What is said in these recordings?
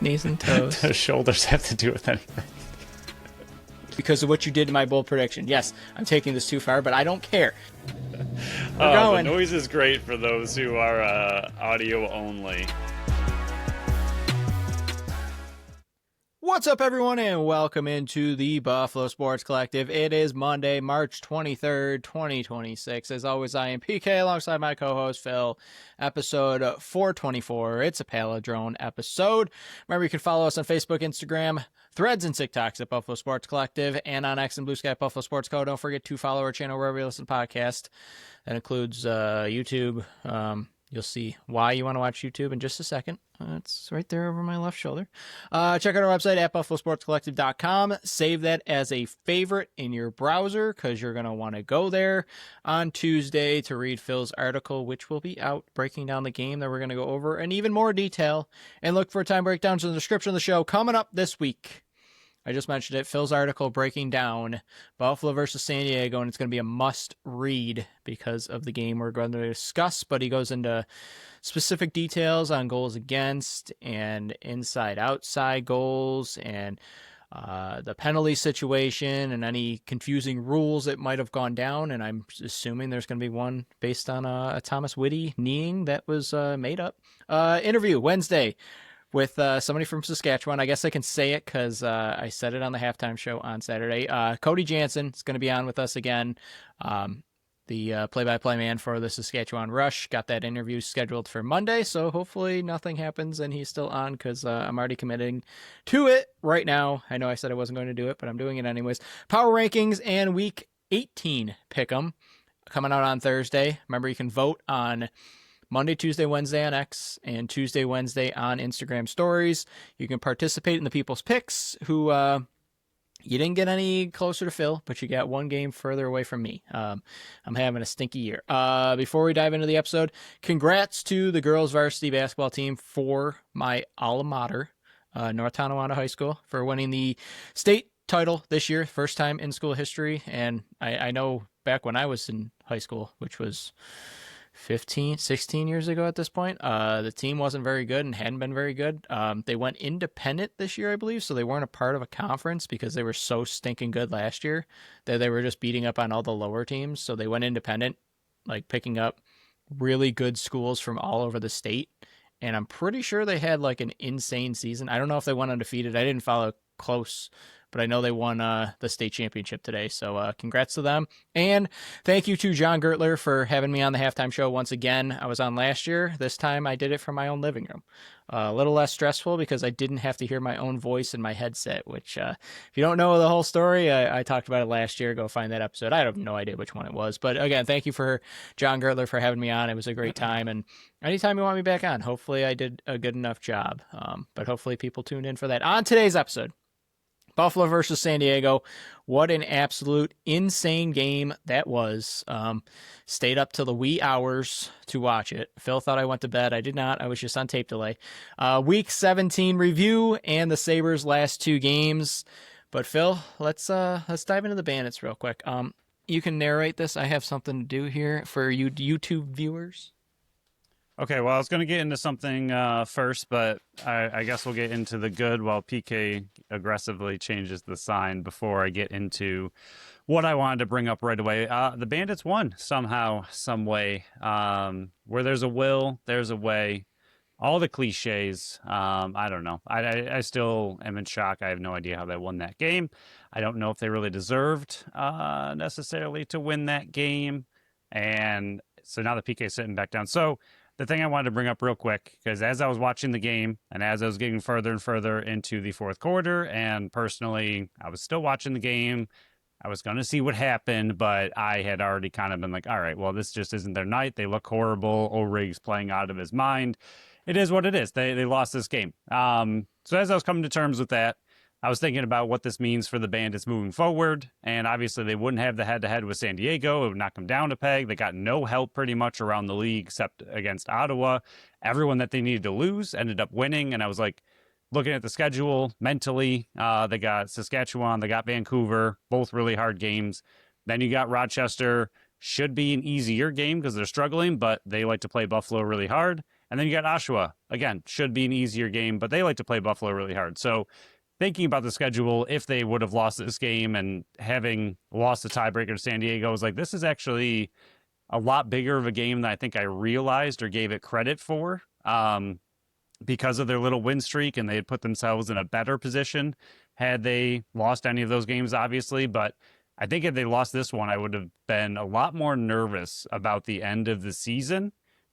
Knees and toes. The shoulders have to do with anything? Because of what you did to my bold prediction. Yes, I'm taking this too far, but I don't care. We're The going. noise is great for those who are audio only. What's up, everyone, and welcome into the Buffalo Sports Collective. It is Monday, March 23rd, 2026. As always, I am PK alongside my co-host, Phil. Episode 424. It's a Palindrome episode. Remember, you can follow us on Facebook, Instagram, Threads, and TikToks at Buffalo Sports Collective, and on X and Blue Sky at Buffalo Sports Co. Don't forget to follow our channel wherever you listen to podcasts. That includes YouTube. You'll see why you want to watch YouTube in just a second. It's right there over my left shoulder. Check out our website at buffalosportscollective.com. Save that as a favorite in your browser because you're going to want to go there on Tuesday to read Phil's article, which will be out breaking down the game that we're going to go over in even more detail. And look for time breakdowns in the description of the show coming up this week. I just mentioned it. Phil's article breaking down Buffalo versus San Diego, and it's going to be a must read because of the game we're going to discuss. But he goes into specific details on goals against and inside-outside goals and the penalty situation and any confusing rules that might have gone down. And I'm assuming there's going to be one based on a Thomas Whitty kneeing that was made up. Interview Wednesday with somebody from Saskatchewan. I guess I can say it because I said it on the halftime show on Saturday. Cody Jansen is going to be on with us again. The play-by-play man for the Saskatchewan Rush. Got that interview scheduled for Monday, so hopefully nothing happens and he's still on because I'm already committing to it right now. I know I said I wasn't going to do it, but I'm doing it anyways. Power rankings and Week 18 pick'em coming out on Thursday. Remember, you can vote on Monday, Tuesday, Wednesday on X, and Tuesday, Wednesday on Instagram stories. You can participate in the people's picks who you didn't get any closer to Phil, but you got one game further away from me. I'm having a stinky year. Before we dive into the episode, congrats to the girls varsity basketball team for my alma mater, North Tonawanda High School, for winning the state title this year, first time in school history. And I know back when I was in high school, which was 16 years ago at this point, the team wasn't very good and hadn't been very good. They went independent this year, I believe, so they weren't a part of a conference because they were so stinking good last year that they were just beating up on all the lower teams. So they went independent, like picking up really good schools from all over the state. And I'm pretty sure they had like an insane season. I don't know if they went undefeated. I didn't follow close, but I know they won the state championship today. So congrats to them. And thank you to John Gertler for having me on the halftime show once again. I was on last year. This time I did it from my own living room. A little less stressful because I didn't have to hear my own voice in my headset, which if you don't know the whole story, I talked about it last year. Go find that episode. I have no idea which one it was. But again, thank you for John Gertler for having me on. It was a great time. And anytime you want me back on, hopefully I did a good enough job. But hopefully people tuned in for that. On today's episode, Buffalo versus San Diego. What an absolute insane game that was. Stayed up till the wee hours to watch it. Phil thought I went to bed. I did not. I was just on tape delay. Week 17 review and the Sabres' last two games. But Phil, let's dive into the Bandits real quick. You can narrate this. I have something to do here for you YouTube viewers. Okay, well, I was going to get into something first, but I guess we'll get into the good while PK aggressively changes the sign before I get into what I wanted to bring up right away. The Bandits won somehow, some way. Where there's a will, there's a way. All the cliches. I don't know. I still am in shock. I have no idea how they won that game. I don't know if they really deserved necessarily to win that game. And so now the PK is sitting back down. So the thing I wanted to bring up real quick, because as I was watching the game and as I was getting further and further into the fourth quarter, and personally, I was still watching the game. I was going to see what happened, but I had already kind of been like, all right, well, this just isn't their night. They look horrible. O'Reilly's playing out of his mind. It is what it is. They lost this game. So as I was coming to terms with that, I was thinking about what this means for the Bandits moving forward, and obviously they wouldn't have the head-to-head with San Diego. It would knock them down a peg. They got no help pretty much around the league except against Ottawa. Everyone that they needed to lose ended up winning, and I was like, looking at the schedule mentally, they got Saskatchewan, they got Vancouver, both really hard games. Then you got Rochester, should be an easier game because they're struggling, but they like to play Buffalo really hard. And then you got Oshawa. Again, should be an easier game, but they like to play Buffalo really hard. So thinking about the schedule, if they would have lost this game and having lost the tiebreaker to San Diego, I was like, this is actually a lot bigger of a game than I think I realized or gave it credit for. Because of their little win streak, and they had put themselves in a better position had they lost any of those games, obviously. But I think if they lost this one, I would have been a lot more nervous about the end of the season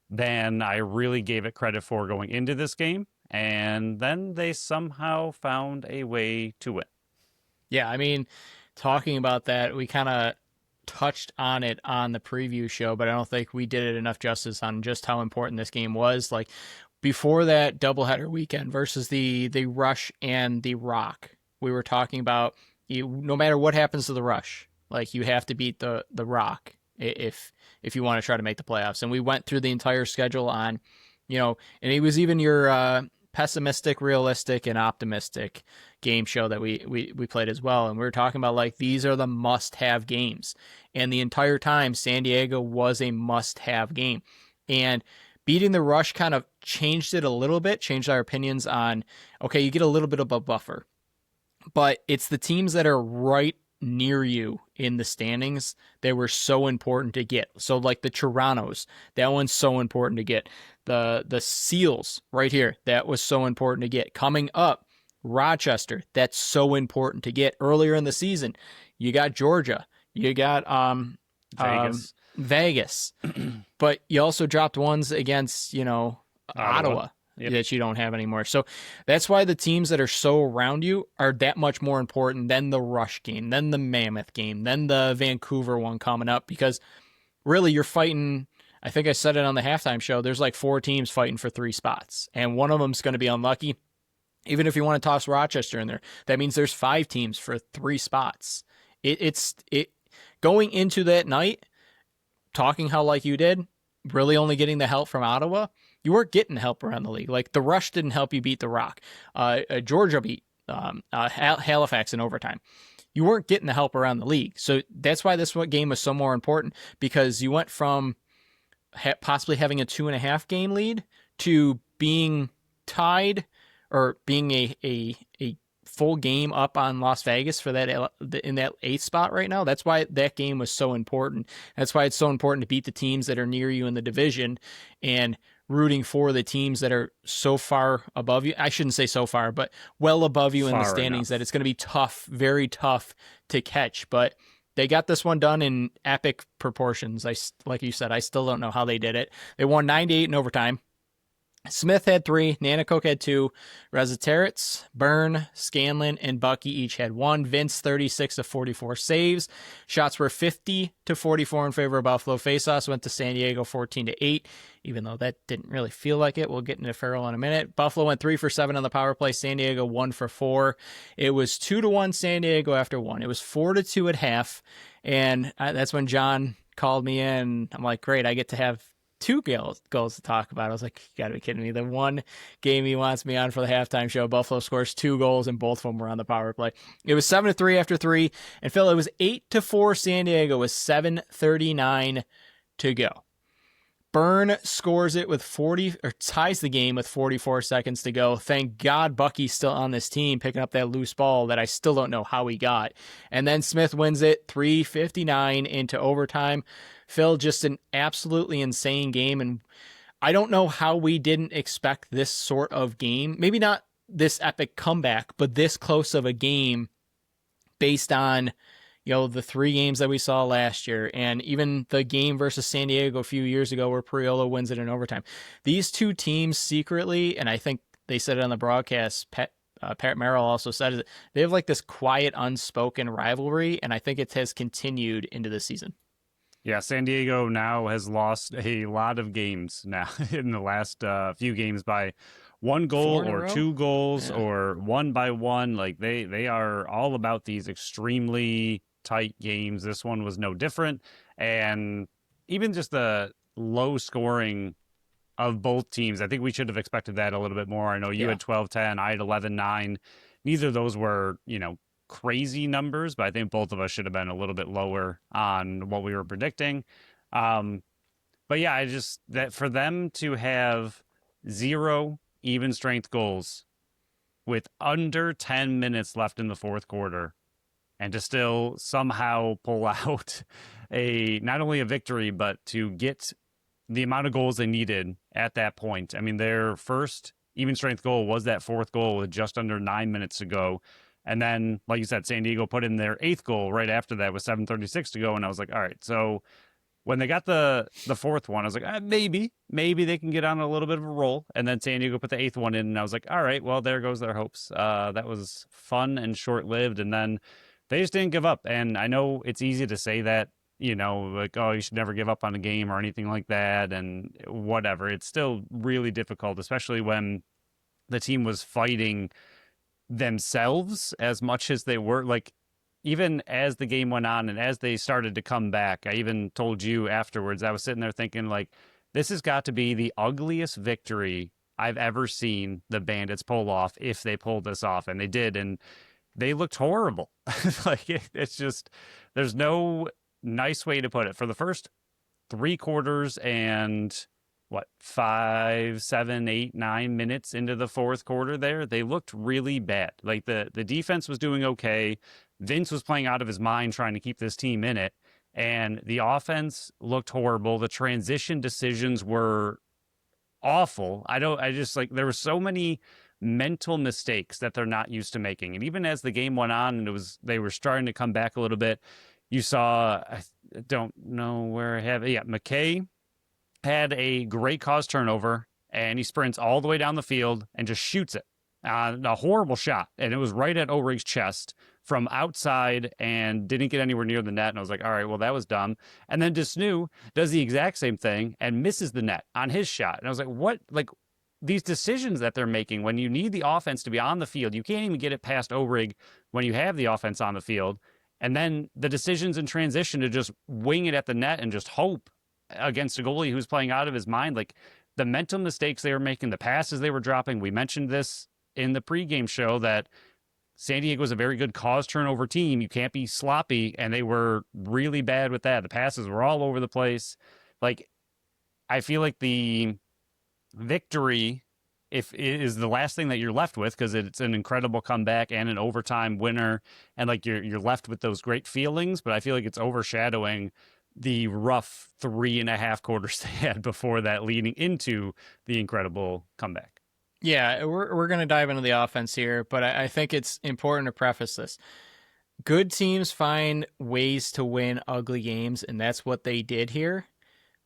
than I really gave it credit for going into this game. And then they somehow found a way to win. Yeah, I mean, talking about that, we kind of touched on it on the preview show, but I don't think we did it enough justice on just how important this game was. Like before that doubleheader weekend versus the Rush and the Rock, we were talking about no matter what happens to the Rush, like you have to beat the Rock if you want to try to make the playoffs. And we went through the entire schedule on, and it was even your pessimistic, realistic, and optimistic game show that we played as well. And we were talking about like these are the must-have games. And the entire time, San Diego was a must-have game. And beating the Rush kind of changed it a little bit, changed our opinions on, okay, you get a little bit of a buffer. But it's the teams that are right near you in the standings that were so important to get. So like the Torontos, that one's so important to get. The Seals right here, that was so important to get. Coming up, Rochester, that's so important to get. Earlier in the season, you got Georgia, you got Vegas. But you also dropped ones against, Ottawa. Yep. That you don't have anymore. So that's why the teams that are so around you are that much more important than the Rush game, than the Mammoth game, than the Vancouver one coming up, because really you're fighting, I think I said it on the halftime show, there's like 4 teams fighting for 3 spots, and one of them's going to be unlucky. Even if you want to toss Rochester in there, that means there's 5 teams for 3 spots. It's going into that night, talking how like you did, really only getting the help from Ottawa, you weren't getting help around the league. Like the Rush didn't help you beat the Rock. Georgia beat Halifax in overtime. You weren't getting the help around the league. So that's why this game was so more important, because you went from possibly having a 2.5 game lead to being tied or being a full game up on Las Vegas for that in that 8th spot right now. That's why that game was so important. That's why it's so important to beat the teams that are near you in the division and rooting for the teams that are so far above you. I shouldn't say so far, but well above you in the standings that it's going to be tough, very tough to catch. But they got this one done in epic proportions. Like you said, I still don't know how they did it. They won 9-8 in overtime. Smith had 3, Nanacoke had 2, Rezataritz, Byrne, Scanlon, and Bucky each had 1. Vince 36 of 44 saves. Shots were 50 to 44 in favor of Buffalo. Faceoffs went to San Diego 14-8, even though that didn't really feel like it. We'll get into Farrell in a minute. Buffalo went 3 for 7 on the power play. San Diego 1 for 4. It was 2-1 San Diego after 1. It was 4-2 at half, and that's when John called me in. I'm like, great, I get to have 2 goals to talk about. I was like, you gotta be kidding me. The one game he wants me on for the halftime show, Buffalo scores 2 goals and both of them were on the power play. It was 7-3 after 3. And Phil, it was 8-4 San Diego with 7:39 to go. Byrne scores it with 40, or ties the game with 44 seconds to go. Thank God Bucky's still on this team, picking up that loose ball that I still don't know how he got. And then Smith wins it 3:59 into overtime. Phil, just an absolutely insane game. And I don't know how we didn't expect this sort of game. Maybe not this epic comeback, but this close of a game based on, the 3 games that we saw last year, and even the game versus San Diego a few years ago where Priolo wins it in overtime. These 2 teams secretly, and I think they said it on the broadcast, Pat Merrill also said it, they have like this quiet, unspoken rivalry, and I think it has continued into the season. Yeah, San Diego now has lost a lot of games now in the last few games by 1 goal or 2 goals or 1 by 1. Like they are all about these extremely tight games. This one was no different. And even just the low scoring of both teams, I think we should have expected that a little bit more. I know you had 12-10, I had 11-9. Neither of those were, crazy numbers, but I think both of us should have been a little bit lower on what we were predicting. But yeah, that for them to have 0 even strength goals with under 10 minutes left in the fourth quarter, and to still somehow pull out not only a victory, but to get the amount of goals they needed at that point. I mean, their first even strength goal was that fourth goal with just under 9 minutes to go. And then, like you said, San Diego put in their eighth goal right after that with 7:36 to go. And I was like, all right, so when they got the fourth one, I was like, maybe they can get on a little bit of a roll. And then San Diego put the eighth one in, and I was like, all right, well, there goes their hopes. That was fun and short-lived. And then they just didn't give up. And I know it's easy to say that, like, oh, you should never give up on a game or anything like that and whatever. It's still really difficult, especially when the team was fighting themselves as much as they were. Like, even as the game went on and as they started to come back, I even told you afterwards, I was sitting there thinking, like, this has got to be the ugliest victory I've ever seen the Bandits pull off, if they pulled this off. And they did. And they looked horrible. Like, it's just, there's no nice way to put it. For the first 3 quarters and 5, 7, 8, 9 minutes into the fourth quarter there, they looked really bad. Like, the defense was doing okay. Vince was playing out of his mind trying to keep this team in it, and the offense looked horrible. The transition decisions were awful. There were so many mental mistakes that they're not used to making. And even as the game went on and they were starting to come back a little bit, you saw, I don't know where I have it. Yeah, McKay had a great cause turnover, and he sprints all the way down the field and just shoots it. A horrible shot, and it was right at O'Rig's chest from outside and didn't get anywhere near the net. And I was like, all right, well, that was dumb. And then Desnu does the exact same thing and misses the net on his shot. And I was like, what? Like, these decisions that they're making when you need the offense to be on the field, you can't even get it past O'Rig when you have the offense on the field. And then the decisions in transition to just wing it at the net and just hope against a goalie who's playing out of his mind. Like, the mental mistakes they were making, the passes they were dropping. We mentioned this in the pregame show that San Diego was a very good cause turnover team. You can't be sloppy, and they were really bad with that. The passes were all over the place. Like, I feel like the victory if it is the last thing that you're left with, because it's an incredible comeback and an overtime winner, and like you're left with those great feelings, but I feel like it's overshadowing the rough 3.5 quarters they had before that, leading into the incredible comeback. Yeah, we're going to dive into the offense here, but I think it's important to preface this. Good teams find ways to win ugly games, and that's what they did here.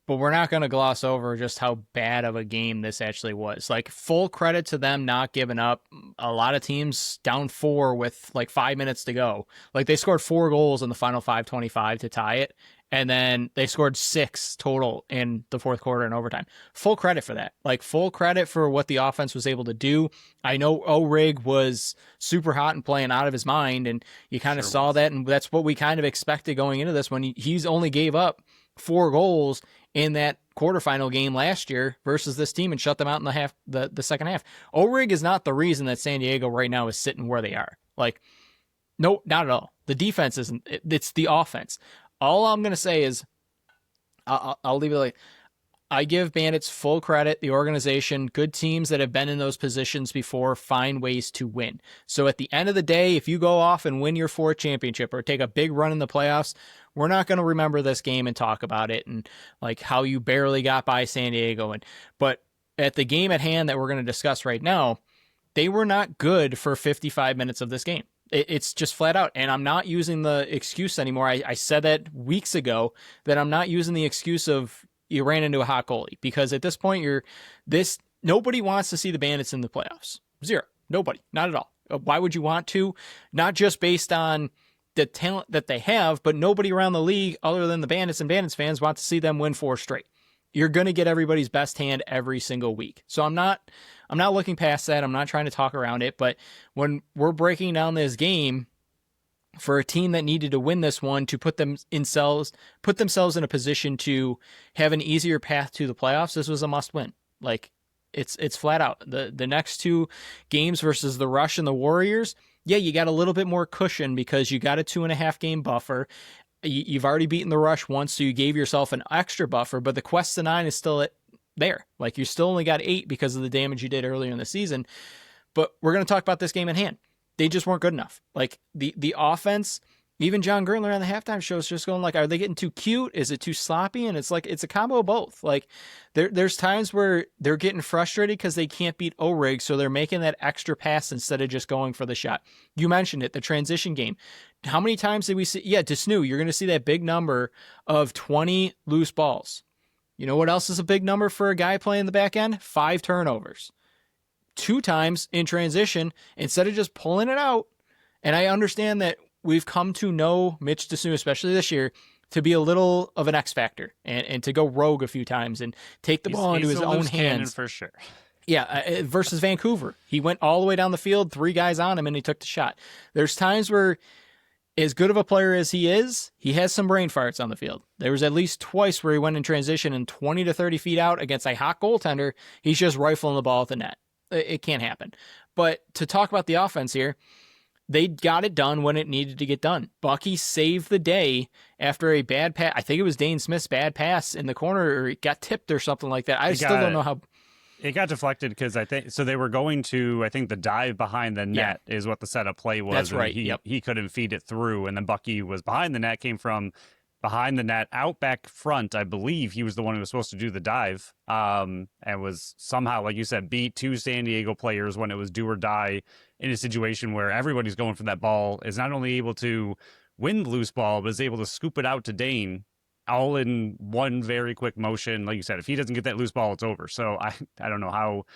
But we're not going to gloss over just how bad of a game this actually was. Like, full credit to them not giving up. A lot of teams down 4 with like 5 minutes to go. Like, they scored 4 goals in the final 5:25 to tie it. And then they scored 6 total in the fourth quarter and overtime. Full credit for that. Like, full credit for what the offense was able to do. I know O'Rig was super hot and playing out of his mind, and you kind of saw that, and that's what we kind of expected going into this, when he's only gave up 4 goals in that quarterfinal game last year versus this team and shut them out in the second half. O'Rig is not the reason that San Diego right now is sitting where they are. Like, no, not at all. The defense isn't. It's the offense. All I'm going to say is, I'll leave it like, I give Bandits full credit, the organization, good teams that have been in those positions before find ways to win. So at the end of the day, if you go off and win your 4th championship or take a big run in the playoffs, we're not going to remember this game and talk about it and like how you barely got by San Diego. But at the game at hand that we're going to discuss right now, they were not good for 55 minutes of this game. It's just flat out. And I'm not using the excuse anymore. I said that weeks ago, that I'm not using the excuse of you ran into a hot goalie, because at this point nobody wants to see the Bandits in the playoffs. 0. Nobody. Not at all. Why would you want to? Not just based on the talent that they have, but nobody around the league other than the Bandits and Bandits fans want to see them win 4 straight. You're going to get everybody's best hand every single week. So I'm not looking past that. I'm not trying to talk around it, but when we're breaking down this game for a team that needed to win this one to put themselves in a position to have an easier path to the playoffs, this was a must win. Like, it's flat out. The next 2 games versus the Rush and the Warriors, yeah, you got a little bit more cushion because you got a 2.5 game buffer. You've already beaten the Rush once, so you gave yourself an extra buffer, but the quest to 9 is still there. Like, you still only got 8 because of the damage you did earlier in the season. But we're going to talk about this game in hand. They just weren't good enough. Like, the offense, even John Gertler on the halftime show is just going like, are they getting too cute? Is it too sloppy? And it's like, it's a combo of both. Like, there's times where they're getting frustrated because they can't beat O-Rig, so they're making that extra pass instead of just going for the shot. You mentioned it, the transition game. How many times did we see? Yeah, Desnu, you're going to see that big number of 20 loose balls. You know what else is a big number for a guy playing the back end? 5 turnovers. 2 times in transition instead of just pulling it out. And I understand that we've come to know Mitch Desnu, especially this year, to be a little of an X factor and to go rogue a few times and take the ball into his own hands. For sure. Yeah, versus Vancouver. He went all the way down the field, 3 guys on him, and he took the shot. There's times where, as good of a player as he is, he has some brain farts on the field. There was at least twice where he went in transition and 20 to 30 feet out against a hot goaltender, he's just rifling the ball at the net. It can't happen. But to talk about the offense here, they got it done when it needed to get done. Bucky saved the day after a bad pass. I think it was Dane Smith's bad pass in the corner, or it got tipped or something like that. I still don't know how. It got deflected because I think so. They were going to, I think the dive behind the net is what the setup play was. That's right. He couldn't feed it through, and then Bucky was behind the net, came from behind the net, out back front. I believe he was the one who was supposed to do the dive, and was somehow, like you said, beat 2 San Diego players when it was do or die in a situation where everybody's going for that ball, is not only able to win the loose ball, but is able to scoop it out to Dane all in one very quick motion. Like you said, if he doesn't get that loose ball, it's over. So I don't know how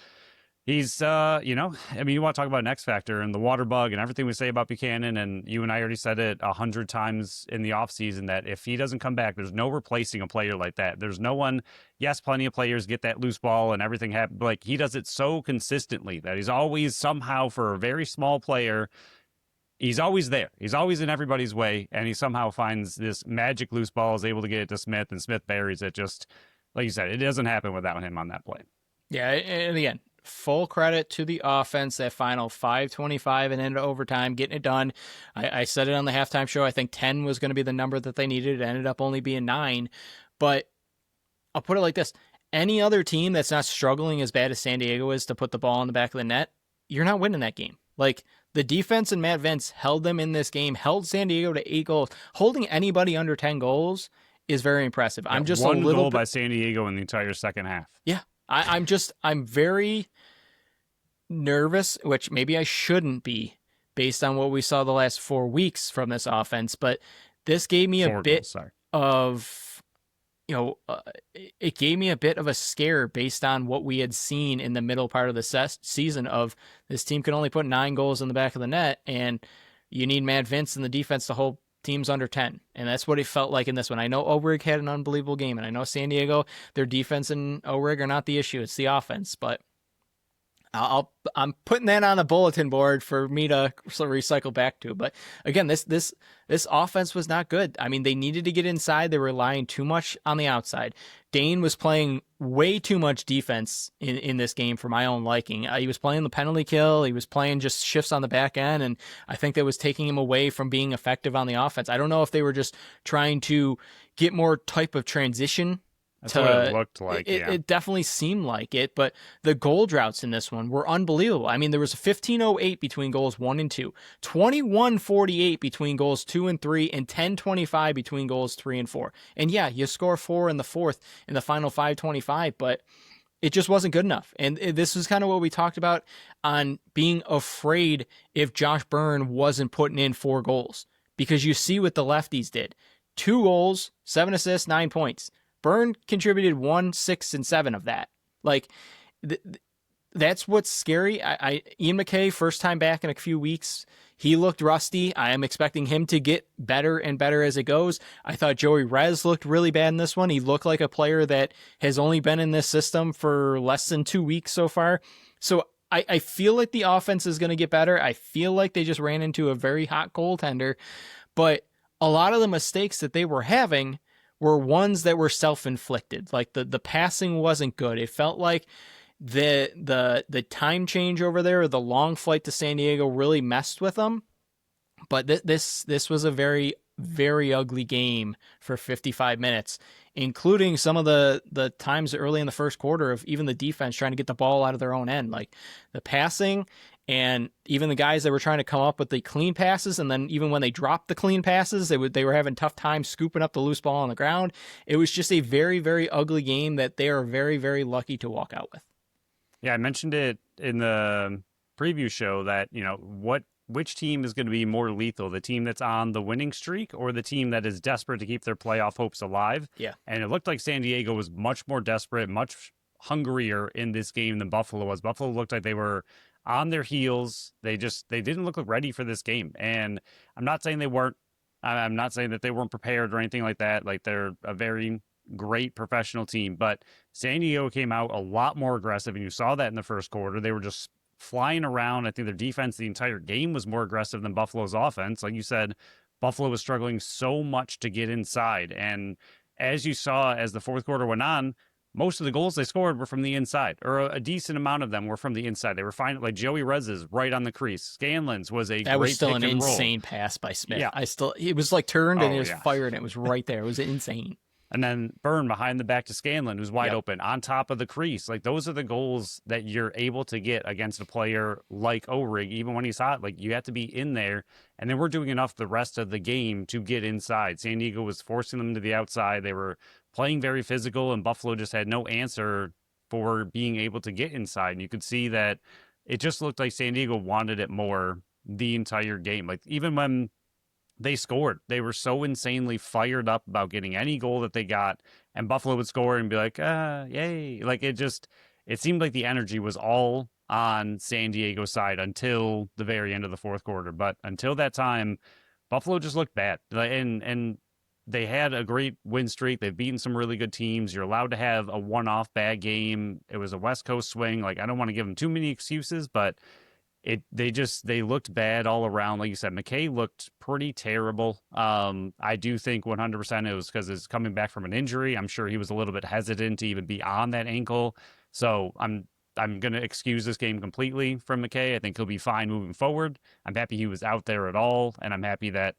he's, I mean, you want to talk about an X factor and the water bug and everything we say about Buchanan, and you and I already said it 100 times in the offseason that if he doesn't come back, there's no replacing a player like that. There's no one. Yes, plenty of players get that loose ball and everything happens, but like, he does it so consistently that he's always somehow, for a very small player, he's always there. He's always in everybody's way, and he somehow finds this magic loose ball, is able to get it to Smith, and Smith buries it. Just like you said, it doesn't happen without him on that play. Yeah, and again, full credit to the offense, that final 5:25 and into overtime, getting it done. I said it on the halftime show. I think 10 was going to be the number that they needed. It ended up only being 9. But I'll put it like this. Any other team that's not struggling as bad as San Diego is to put the ball in the back of the net, you're not winning that game. Like, the defense and Matt Vince held them in this game, held San Diego to 8 goals. Holding anybody under 10 goals is very impressive. Yeah, I'm just one a little goal by San Diego in the entire second half. Yeah. I'm very nervous, which maybe I shouldn't be based on what we saw the last 4 weeks from this offense, but this gave me a bit of, it gave me a bit of a scare based on what we had seen in the middle part of the season of this team can only put 9 goals in the back of the net, and you need Matt Vince and the defense to hold teams under 10. And that's what it felt like in this one. I know O-Rig had an unbelievable game, and I know San Diego, their defense and O-Rig are not the issue. It's the offense, but I'm putting that on the bulletin board for me to recycle back to. But again, this offense was not good. I mean, they needed to get inside. They were relying too much on the outside. Dane was playing way too much defense in this game for my own liking. He was playing the penalty kill. He was playing just shifts on the back end, and I think that was taking him away from being effective on the offense. I don't know if they were just trying to get more type of transition. That's what it looked like. It definitely seemed like it, but the goal droughts in this one were unbelievable. I mean, there was a 15:08 between goals 1 and 2, 21:48 between goals 2 and 3, and 10:25 between goals 3 and 4. And yeah, you score 4 in the fourth in the final 5:25, but it just wasn't good enough. And this was kind of what we talked about on being afraid if Josh Byrne wasn't putting in 4 goals, because you see what the lefties did. 2 goals, 7 assists, 9 points. Byrne contributed 1, 6, and 7 of that. Like, that's what's scary. Ian McKay, first time back in a few weeks, he looked rusty. I am expecting him to get better and better as it goes. I thought Joey Rez looked really bad in this one. He looked like a player that has only been in this system for less than 2 weeks so far. So I feel like the offense is going to get better. I feel like they just ran into a very hot goaltender. But a lot of the mistakes that they were having were ones that were self-inflicted. Like the passing wasn't good. It felt like the time change over there, or the long flight to San Diego, really messed with them. But this was a very, very ugly game for 55 minutes, including some of the times early in the first quarter of even the defense trying to get the ball out of their own end, like the passing and even the guys that were trying to come up with the clean passes. And then even when they dropped the clean passes, they were having tough time scooping up the loose ball on the ground. It was just a very, very ugly game that they are very, very lucky to walk out with. Yeah, I mentioned it in the preview show that, which team is going to be more lethal, the team that's on the winning streak or the team that is desperate to keep their playoff hopes alive. Yeah. And it looked like San Diego was much more desperate, much hungrier in this game than Buffalo was. Buffalo looked like they were on their heels. They didn't look ready for this game. And I'm not saying they weren't. I'm not saying that they weren't prepared or anything like that. Like, they're a very great professional team, but San Diego came out a lot more aggressive, and you saw that in the first quarter. They were just flying around. I think their defense the entire game was more aggressive than Buffalo's offense. Like you said, Buffalo was struggling so much to get inside, and as you saw as the fourth quarter went on, most of the goals they scored were from the inside, or a decent amount of them were from the inside. They were fine. Like Joey Rez's right on the crease. Scanlon's was a that great was still an pick and roll. insane pass by Smith. Yeah. It was like turned and it was yeah. fired and it was right there. It was insane. And then Byrne behind the back to Scanlon, who's wide open, on top of the crease. Like, those are the goals that you're able to get against a player like O'Rig, even when he's hot. Like, you have to be in there. And then we're doing enough the rest of the game to get inside. San Diego was forcing them to the outside. They were playing very physical, and Buffalo just had no answer for being able to get inside. And you could see that it just looked like San Diego wanted it more the entire game. Like, even when they scored, they were so insanely fired up about getting any goal that they got, and Buffalo would score and be like, yay. Like, it seemed like the energy was all on San Diego's side until the very end of the fourth quarter. But until that time, Buffalo just looked bad. And they had a great win streak. They've beaten some really good teams. You're allowed to have a one-off bad game. It was a West Coast swing. Like, I don't want to give them too many excuses, but they looked bad all around. Like you said, McKay looked pretty terrible. I do think 100% it was because he's coming back from an injury. I'm sure he was a little bit hesitant to even be on that ankle. So I'm going to excuse this game completely from McKay. I think he'll be fine moving forward. I'm happy he was out there at all, and I'm happy that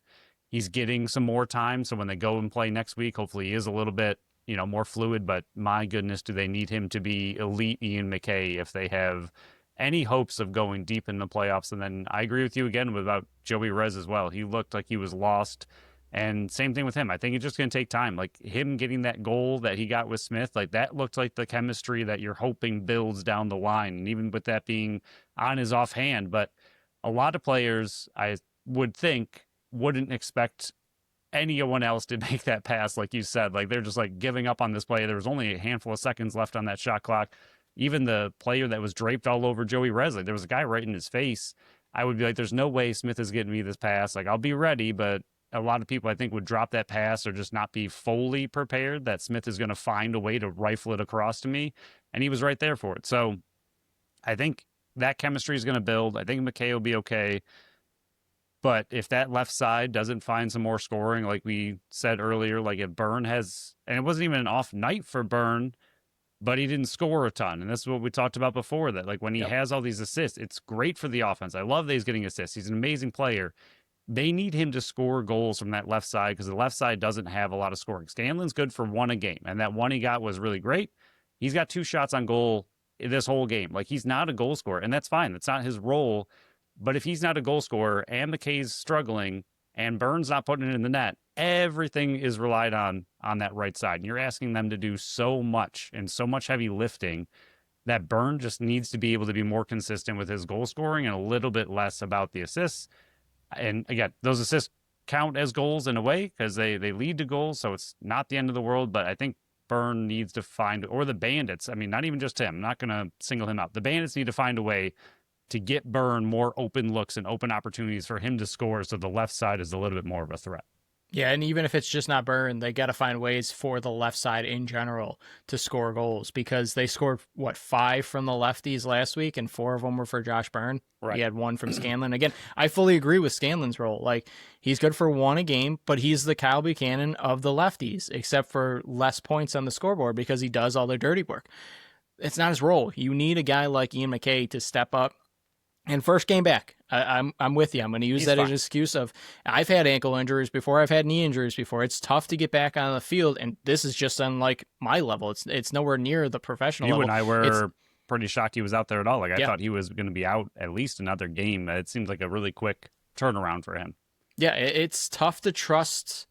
he's getting some more time. So when they go and play next week, hopefully he is a little bit, more fluid. But my goodness, do they need him to be elite Ian McKay if they have any hopes of going deep in the playoffs? And then I agree with you again about Joey Rez as well. He looked like he was lost, and same thing with him. I think it's just going to take time. Like, him getting that goal that he got with Smith, like, that looked like the chemistry that you're hoping builds down the line. And even with that being on his offhand, but a lot of players, I would think, wouldn't expect anyone else to make that pass. Like you said, like, they're just like giving up on this play. There was only a handful of seconds left on that shot clock. Even the player that was draped all over Joey Rez, there was a guy right in his face. I would be like, there's no way Smith is getting me this pass. Like, I'll be ready, but a lot of people, I think, would drop that pass or just not be fully prepared that Smith is going to find a way to rifle it across to me. And he was right there for it. So I think that chemistry is going to build. I think McKay will be okay. But if that left side doesn't find some more scoring, like we said earlier, like if Byrne has, and it wasn't even an off night for Byrne, but he didn't score a ton. And that's what we talked about before, that like when he has all these assists, it's great for the offense. I love that he's getting assists. He's an amazing player. They need him to score goals from that left side because the left side doesn't have a lot of scoring. Scanlon's good for one a game, and that one he got was really great. He's got 2 shots on goal this whole game. Like, he's not a goal scorer, and that's fine. That's not his role. But if he's not a goal scorer and McKay's struggling and Byrne's not putting it in the net, everything is relied on that right side. And you're asking them to do so much and so much heavy lifting that Byrne just needs to be able to be more consistent with his goal scoring and a little bit less about the assists. And again, those assists count as goals in a way because they lead to goals. So it's not the end of the world, but I think Byrne needs to find, or the Bandits, I mean, not even just him, I'm not going to single him out. The Bandits need to find a way to get Byrne more open looks and open opportunities for him to score so the left side is a little bit more of a threat. Yeah, and even if it's just not Byrne, they got to find ways for the left side in general to score goals because they scored, 5 from the lefties last week, and 4 of them were for Josh Byrne. Right. He had 1 from Scanlon. Again, I fully agree with Scanlon's role. Like, he's good for 1 a game, but he's the Kyle Buchanan of the lefties, except for less points on the scoreboard because he does all their dirty work. It's not his role. You need a guy like Ian McKay to step up And first game back, I'm with you. I'm going to use He's that as fine. an excuse of I've had ankle injuries before, I've had knee injuries before. It's tough to get back on the field, and this is just on like my level. It's nowhere near the professional You and level. I It's were pretty shocked he was out there at all. Like, I yeah, thought he was going to be out at least another game. It seems like a really quick turnaround for him. yeah. It's tough to trust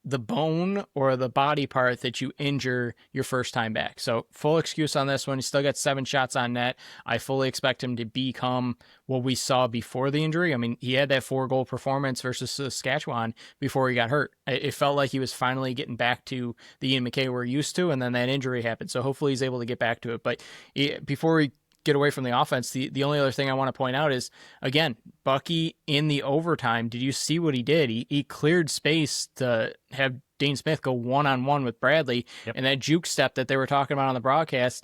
the bone or the body part that you injure your first time back. So full excuse on this one. He still got 7 shots on net. I fully expect him to become what we saw before the injury. I mean, he had that 4-goal performance versus Saskatchewan before he got hurt. It felt like he was finally getting back to the Ian McKay we're used to, and then that injury happened. So hopefully he's able to get back to it. But before we get away from the offense, the only other thing I want to point out is, again, Bucky in the overtime, did you see what he did? He cleared space to have Dane Smith go one-on-one with Bradley, Yep. and that juke step that they were talking about on the broadcast,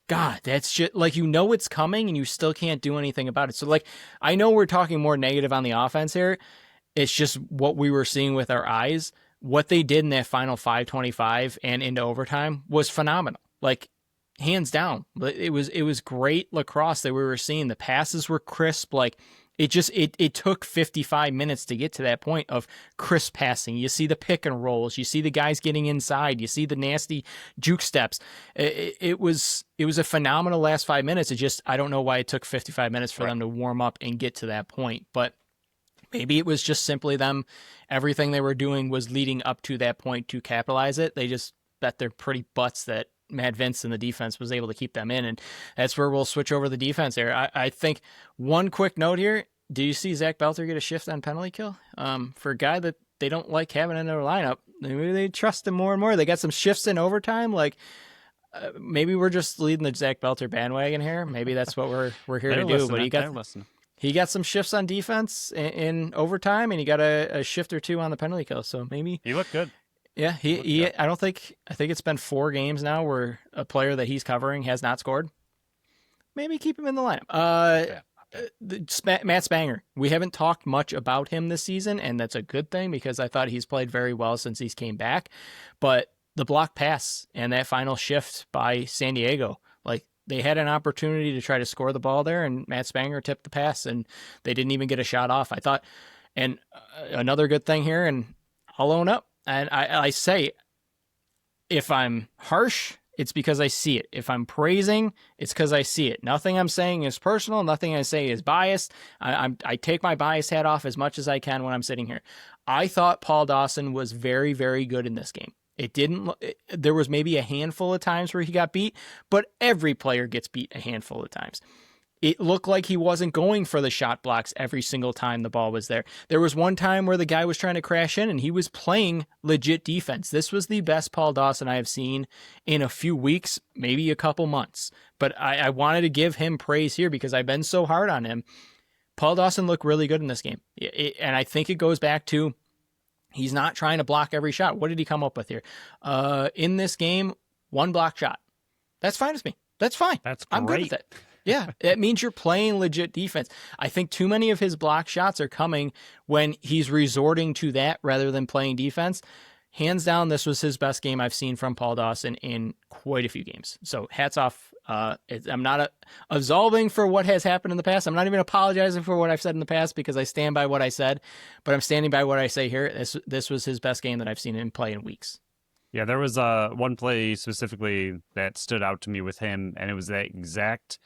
God, that's just like, it's coming and you still can't do anything about it. So, like, I know we're talking more negative on the offense here. It's just what we were seeing with our eyes. What they did in that final 5:25 and into overtime was phenomenal. Like, hands down. It was great lacrosse that we were seeing. The passes were crisp. Like, it took 55 minutes to get to that point of crisp passing. You see the pick and rolls. You see the guys getting inside. You see the nasty juke steps. It was a phenomenal last 5 minutes. It just, I don't know why it took 55 minutes for Right. them to warm up and get to that point. But maybe it was just simply them. Everything they were doing was leading up to that point to capitalize it. They just bet their pretty butts that Matt Vince and the defense was able to keep them in. And that's where we'll switch over the defense here. I think one quick note here. Do you see Zach Belter get a shift on penalty kill? For a guy that they don't like having in their lineup, maybe they trust him more and more. They got some shifts in overtime. Like, maybe we're just leading the Zach Belter bandwagon here. Maybe that's what we're here They're to do. But listening. They're listening. he got some shifts on defense in overtime, and he got a shift or two on the penalty kill. So maybe He looked good. yeah, I think it's been 4 games now where a player that he's covering has not scored. Maybe keep him in the lineup. Yeah. Matt Spanger. We haven't talked much about him this season, and that's a good thing because I thought he's played very well since he's came back. But the block pass and that final shift by San Diego, like, they had an opportunity to try to score the ball there, and Matt Spanger tipped the pass, and they didn't even get a shot off. I thought, and another good thing here, and I'll own up, and I say, if I'm harsh, it's because I see it. If I'm praising, it's because I see it. Nothing I'm saying is personal. Nothing I say is biased. I take my bias hat off as much as I can when I'm sitting here. I thought Paul Dawson was very, very good in this game. It didn't. There was maybe a handful of times where he got beat, but every player gets beat a handful of times. It looked like he wasn't going for the shot blocks every single time the ball was there. There was one time where the guy was trying to crash in and he was playing legit defense. This was the best Paul Dawson I have seen in a few weeks, maybe a couple months. But I wanted to give him praise here because I've been so hard on him. Paul Dawson looked really good in this game. And I think it goes back to he's not trying to block every shot. What did he come up with here? In this game, 1 block shot. That's fine with me. That's fine. That's I'm good great. with it. Yeah, it means you're playing legit defense. I think too many of his block shots are coming when he's resorting to that rather than playing defense. Hands down, this was his best game I've seen from Paul Dawson in quite a few games. So hats off. I'm not absolving for what has happened in the past. I'm not even apologizing for what I've said in the past because I stand by what I said, but I'm standing by what I say here. This was his best game that I've seen him play in weeks. Yeah, there was one play specifically that stood out to me with him, and it was that exact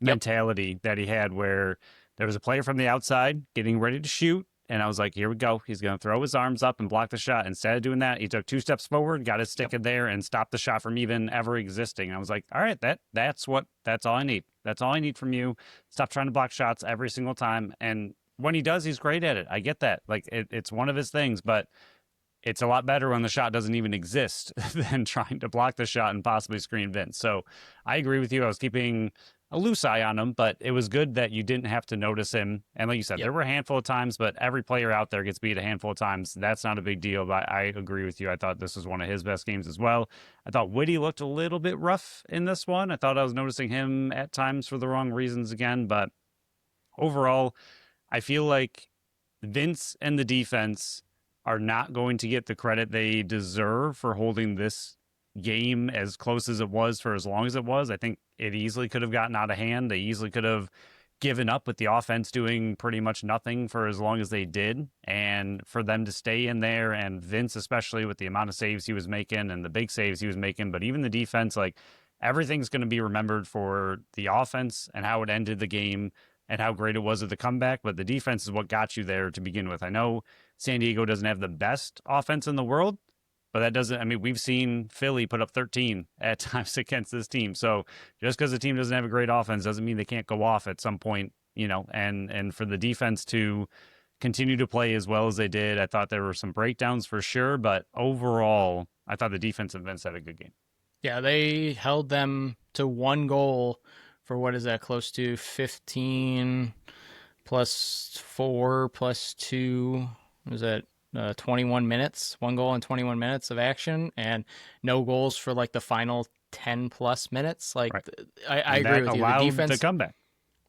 mentality that he had where there was a player from the outside getting ready to shoot, and I was like, here we go. He's going to throw his arms up and block the shot. Instead of doing that, he took 2 steps forward, got his stick in there, and stopped the shot from even ever existing. And I was like, all right, that's all I need. That's all I need from you. Stop trying to block shots every single time. And when he does, he's great at it. I get that. Like, it's one of his things, but it's a lot better when the shot doesn't even exist than trying to block the shot and possibly screen Vince. So I agree with you. I was keeping a loose eye on him, but it was good that you didn't have to notice him. And like you said, there were a handful of times, but every player out there gets beat a handful of times. That's not a big deal, but I agree with you. I thought this was one of his best games as well. I thought Whitty looked a little bit rough in this one. I thought I was noticing him at times for the wrong reasons again, but overall, I feel like Vince and the defense are not going to get the credit they deserve for holding this game as close as it was for as long as it was. I think it easily could have gotten out of hand. They easily could have given up with the offense doing pretty much nothing for as long as they did. And for them to stay in there, and Vince, especially with the amount of saves he was making and the big saves he was making, but even the defense, like everything's going to be remembered for the offense and how it ended the game and how great it was at the comeback. But the defense is what got you there to begin with. I know San Diego doesn't have the best offense in the world, but that doesn't, I mean, we've seen Philly put up 13 at times against this team. So just because the team doesn't have a great offense doesn't mean they can't go off at some point, and for the defense to continue to play as well as they did. I thought there were some breakdowns for sure, but overall, I thought the defensive ends had a good game. Yeah, they held them to one goal for what is that, close to 15 plus 4 plus 2. Was that 21 minutes? One goal in 21 minutes of action, and no goals for like the final 10 plus minutes. Like, Right. I agree with you. The defense, the comeback.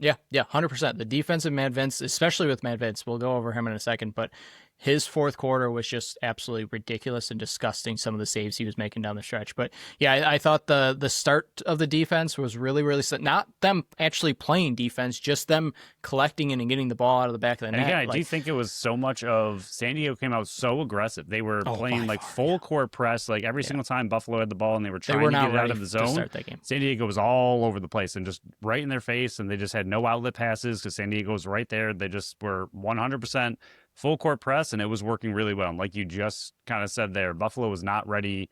yeah, 100%. The defense of Matt Vince, especially with Matt Vince, we'll go over him in a second, but his fourth quarter was just absolutely ridiculous and disgusting, some of the saves he was making down the stretch. But yeah, I thought the start of the defense was really, really not them actually playing defense, just them collecting and getting the ball out of the back of the And net. again, I do think it was so much of San Diego came out so aggressive. They were playing like full court press, like every single time Buffalo had the ball and they were trying to get it out of the zone. Start that game. San Diego was all over the place and just right in their face, and they just had no outlet passes because San Diego was right there. They just were 100% full court press, and it was working really well. And like you just kind of said there, Buffalo was not ready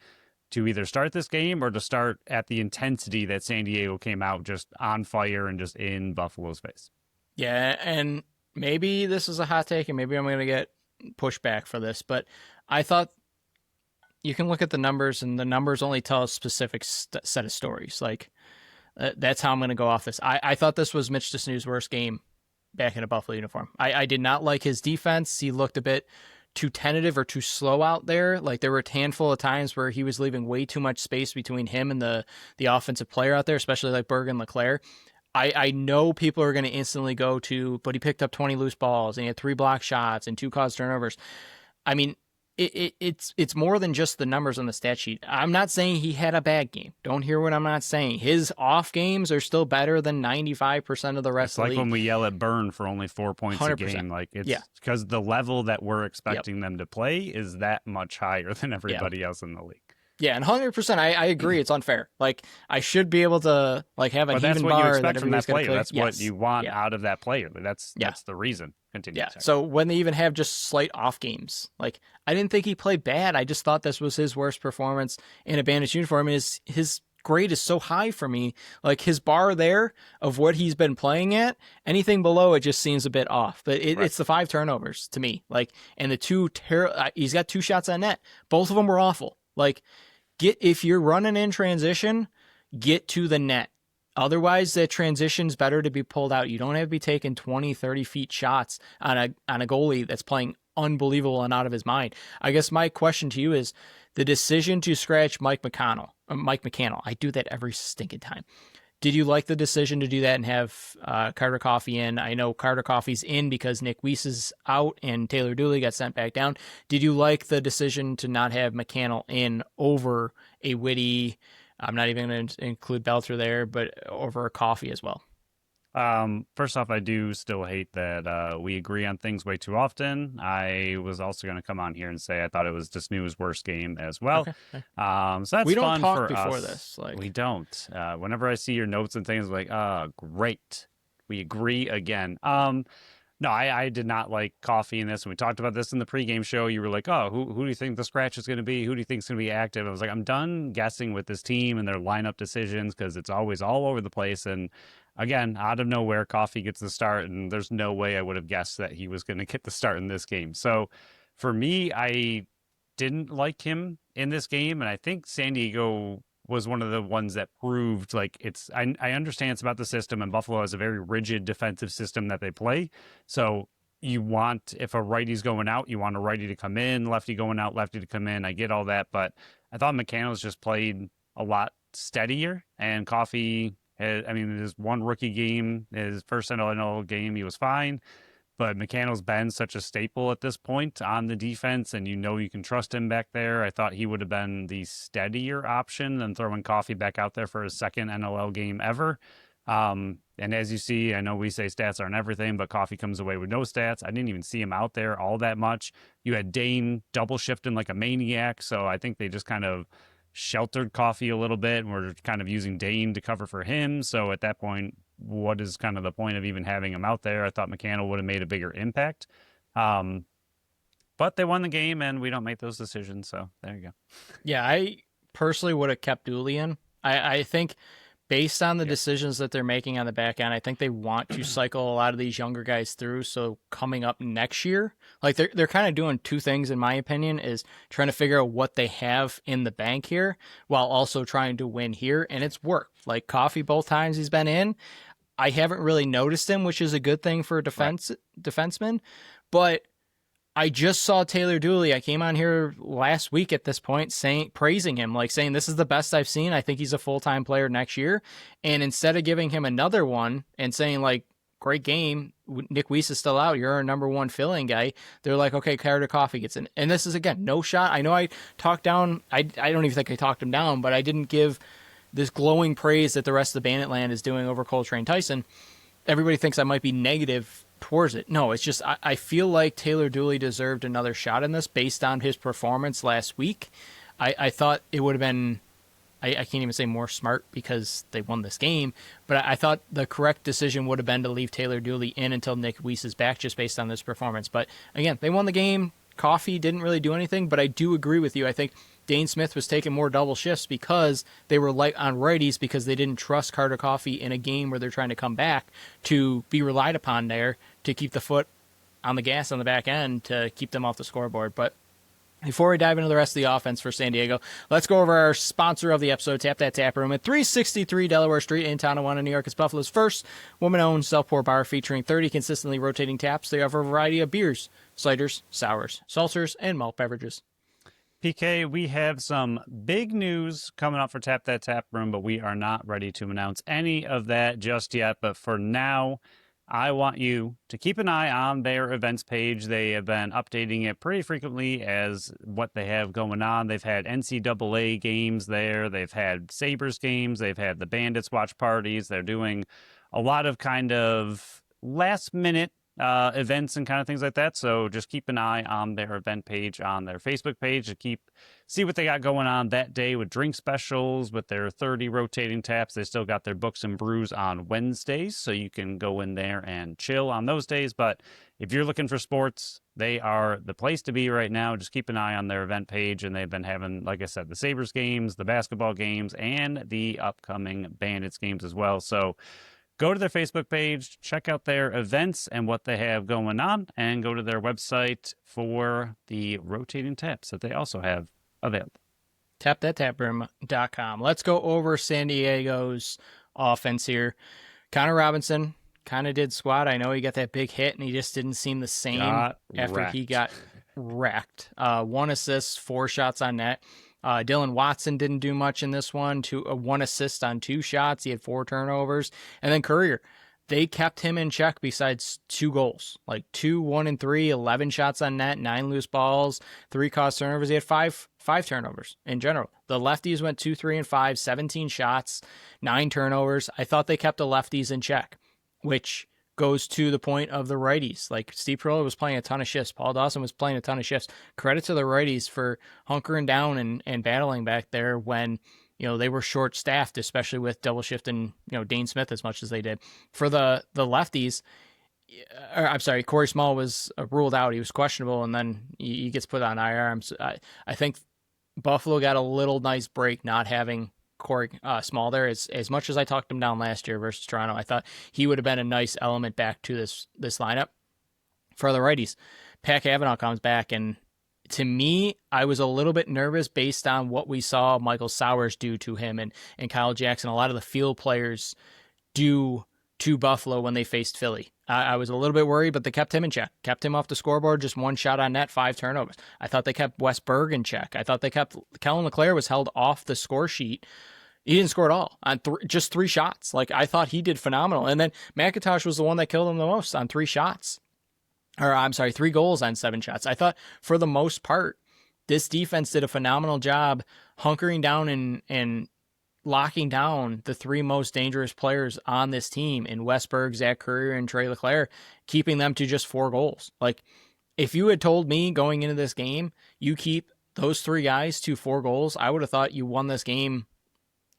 to either start this game or to start at the intensity that San Diego came out just on fire and just in Buffalo's face. Yeah, and maybe this is a hot take, and maybe I'm going to get pushback for this, but I thought you can look at the numbers, and the numbers only tell a specific set of stories. Like, that's how I'm going to go off this. I thought this was Mitch Desnew's worst game back in a Buffalo uniform. I did not like his defense. He looked a bit too tentative or too slow out there. Like, there were a handful of times where he was leaving way too much space between him and the offensive player out there, especially like Berg and Leclerc. I know people are going to instantly go to, but he picked up 20 loose balls and he had 3 block shots and 2 caused turnovers. I mean, it's more than just the numbers on the stat sheet. I'm not saying he had a bad game. Don't hear what I'm not saying. His off games are still better than 95% of the rest of the league. It's like when we yell at Burn for only 4 points 100%. A game. Like, it's because the level that we're expecting them to play is that much higher than everybody else in the league. Yeah, and 100%, I agree. It's unfair. Like, I should be able to like have a even bar. That's what you expect from that player. Play. That's what you want out of that player. That's the reason. Continue. Yeah. So when they even have just slight off games, like, I didn't think he played bad. I just thought this was his worst performance in a Bandits uniform. And his grade is so high for me. Like, his bar there of what he's been playing at, anything below it just seems a bit off. But it's the 5 turnovers to me. Like, and the 2 he's got 2 shots on net. Both of them were awful. Like, if you're running in transition, get to the net. Otherwise, the transition's better to be pulled out. You don't have to be taking 20, 30 feet shots on a goalie that's playing unbelievable and out of his mind. I guess my question to you is the decision to scratch Mike McCannell. I do that every stinking time. Did you like the decision to do that and have Carter Coffey in? I know Carter Coffey's in because Nick Weiss is out and Taylor Dooley got sent back down. Did you like the decision to not have McCannell in over a Whitty? I'm not even going to include Belter there, but over a Coffey as well. First off, I do still hate that we agree on things way too often. I was also going to come on here and say I thought it was Desnew's worst game as well. Okay. So that's we don't fun talk for before us. This. Like, we don't. Whenever I see your notes and things, I'm like, great, we agree again. No, I did not like Coffey in this. And we talked about this in the pregame show. You were like, oh, who do you think the scratch is going to be? Who do you think is going to be active? I was like, I'm done guessing with this team and their lineup decisions because it's always all over the place. And again, out of nowhere, Coffey gets the start, and there's no way I would have guessed that he was going to get the start in this game. So for me, I didn't like him in this game. And I think San Diego was one of the ones that proved like I understand it's about the system, and Buffalo has a very rigid defensive system that they play. So you want, if a righty's going out, you want a righty to come in, lefty going out, lefty to come in. I get all that, but I thought McCannell's just played a lot steadier, and Coffey his one rookie game, his first NLL game, he was fine. But McCannell's been such a staple at this point on the defense, and you can trust him back there. I thought he would have been the steadier option than throwing Coffey back out there for his second NLL game ever. And as you see, I know we say stats aren't everything, but Coffee comes away with no stats. I didn't even see him out there all that much. You had Dane double shifting like a maniac, so I think they just kind of sheltered Coffee a little bit, and we're kind of using Dane to cover for him. So at that point, what is kind of the point of even having him out there? I thought McCannell would have made a bigger impact. But they won the game, and we don't make those decisions, so there you go. Yeah, I personally would have kept Dooley in. I think based on the decisions that they're making on the back end, I think they want to cycle a lot of these younger guys through. So coming up next year, like they're kind of doing two things, in my opinion, is trying to figure out what they have in the bank here while also trying to win here. And it's worked. Like Coffee, both times he's been in, I haven't really noticed him, which is a good thing for a defenseman. But I just saw Taylor Dooley. I came on here last week at this point praising him, like saying this is the best I've seen. I think he's a full-time player next year. And instead of giving him another one and saying like, great game, Nick Weiss is still out, you're our number one filling guy, they're like, okay, Carter Coffee gets in. And this is, again, no shot. I know I talked down, I don't even think I talked him down, but I didn't give this glowing praise that the rest of the Bandit land is doing over Coltrane Tyson. Everybody thinks I might be negative towards it. No, it's just I feel like Taylor Dooley deserved another shot in this based on his performance last week. I thought it would have been, I can't even say more smart because they won this game, but I thought the correct decision would have been to leave Taylor Dooley in until Nick Weiss is back just based on this performance. But again, they won the game. Coffee didn't really do anything, but I do agree with you. I think Dane Smith was taking more double shifts because they were light on righties because they didn't trust Carter Coffee in a game where they're trying to come back to be relied upon there to keep the foot on the gas on the back end to keep them off the scoreboard. But before we dive into the rest of the offense for San Diego, let's go over our sponsor of the episode, Tap That Tap Room at 363 Delaware Street in Tonawanda, New York. It's Buffalo's first woman-owned self-pour bar featuring 30 consistently rotating taps. They offer a variety of beers, ciders, sours, seltzers, and malt beverages. PK, we have some big news coming up for Tap That Tap Room, but we are not ready to announce any of that just yet. But for now, I want you to keep an eye on their events page. They have been updating it pretty frequently as what they have going on. They've had NCAA games there. They've had Sabres games. They've had the Bandits watch parties. They're doing a lot of kind of last minute events and kind of things like that. So just keep an eye on their event page on their Facebook page to see what they got going on that day with drink specials, with their 30 rotating taps. They still got their books and brews on Wednesdays, so you can go in there and chill on those days. But if you're looking for sports, they are the place to be right now. Just keep an eye on their event page, and they've been having, like I said, the Sabres games, the basketball games, and the upcoming Bandits games as well. So go to their Facebook page, check out their events and what they have going on, and go to their website for the rotating taps that they also have available. TapThatTapRoom.com. Let's go over San Diego's offense here. Connor Robinson kind of did squat. I know he got that big hit, and he just didn't seem the same he got wrecked. 1 assist, 4 shots on net. Dylan Watson didn't do much in this one. 1 assist on 2 shots. He had 4 turnovers. And then Courier, they kept him in check besides 2 goals. Like 2, 1, and 3, 11 shots on net, 9 loose balls, 3 caused turnovers. He had 5 turnovers in general. The lefties went 2, 3, and 5, 17 shots, 9 turnovers. I thought they kept the lefties in check, which goes to the point of the righties. Like Steve Perlow was playing a ton of shifts. Paul Dawson was playing a ton of shifts. Credit to the righties for hunkering down and battling back there when, they were short staffed, especially with double shifting, Dane Smith as much as they did. For the lefties, I'm sorry, Corey Small was ruled out. He was questionable, and then he gets put on IR. I think Buffalo got a little nice break not having Corey Small there. As much as I talked him down last year versus Toronto, I thought he would have been a nice element back to this lineup. For the righties, Pat Cavanaugh comes back, and to me, I was a little bit nervous based on what we saw Michael Sowers do to him and Kyle Jackson, a lot of the field players do to Buffalo when they faced Philly. I was a little bit worried, but they kept him in check, kept him off the scoreboard, just 1 shot on net, 5 turnovers. I thought they kept Wes Berg in check. I thought they kept Kellen LeClaire was held off the score sheet. He didn't score at all on just 3 shots. Like, I thought he did phenomenal. And then McIntosh was the one that killed him the most on 3 shots. Or, I'm sorry, 3 goals on 7 shots. I thought, for the most part, this defense did a phenomenal job hunkering down and locking down the three most dangerous players on this team in Westberg, Zach Currier, and Trey Leclerc, keeping them to just 4 goals. Like, if you had told me going into this game, you keep those 3 guys to 4 goals, I would have thought you won this game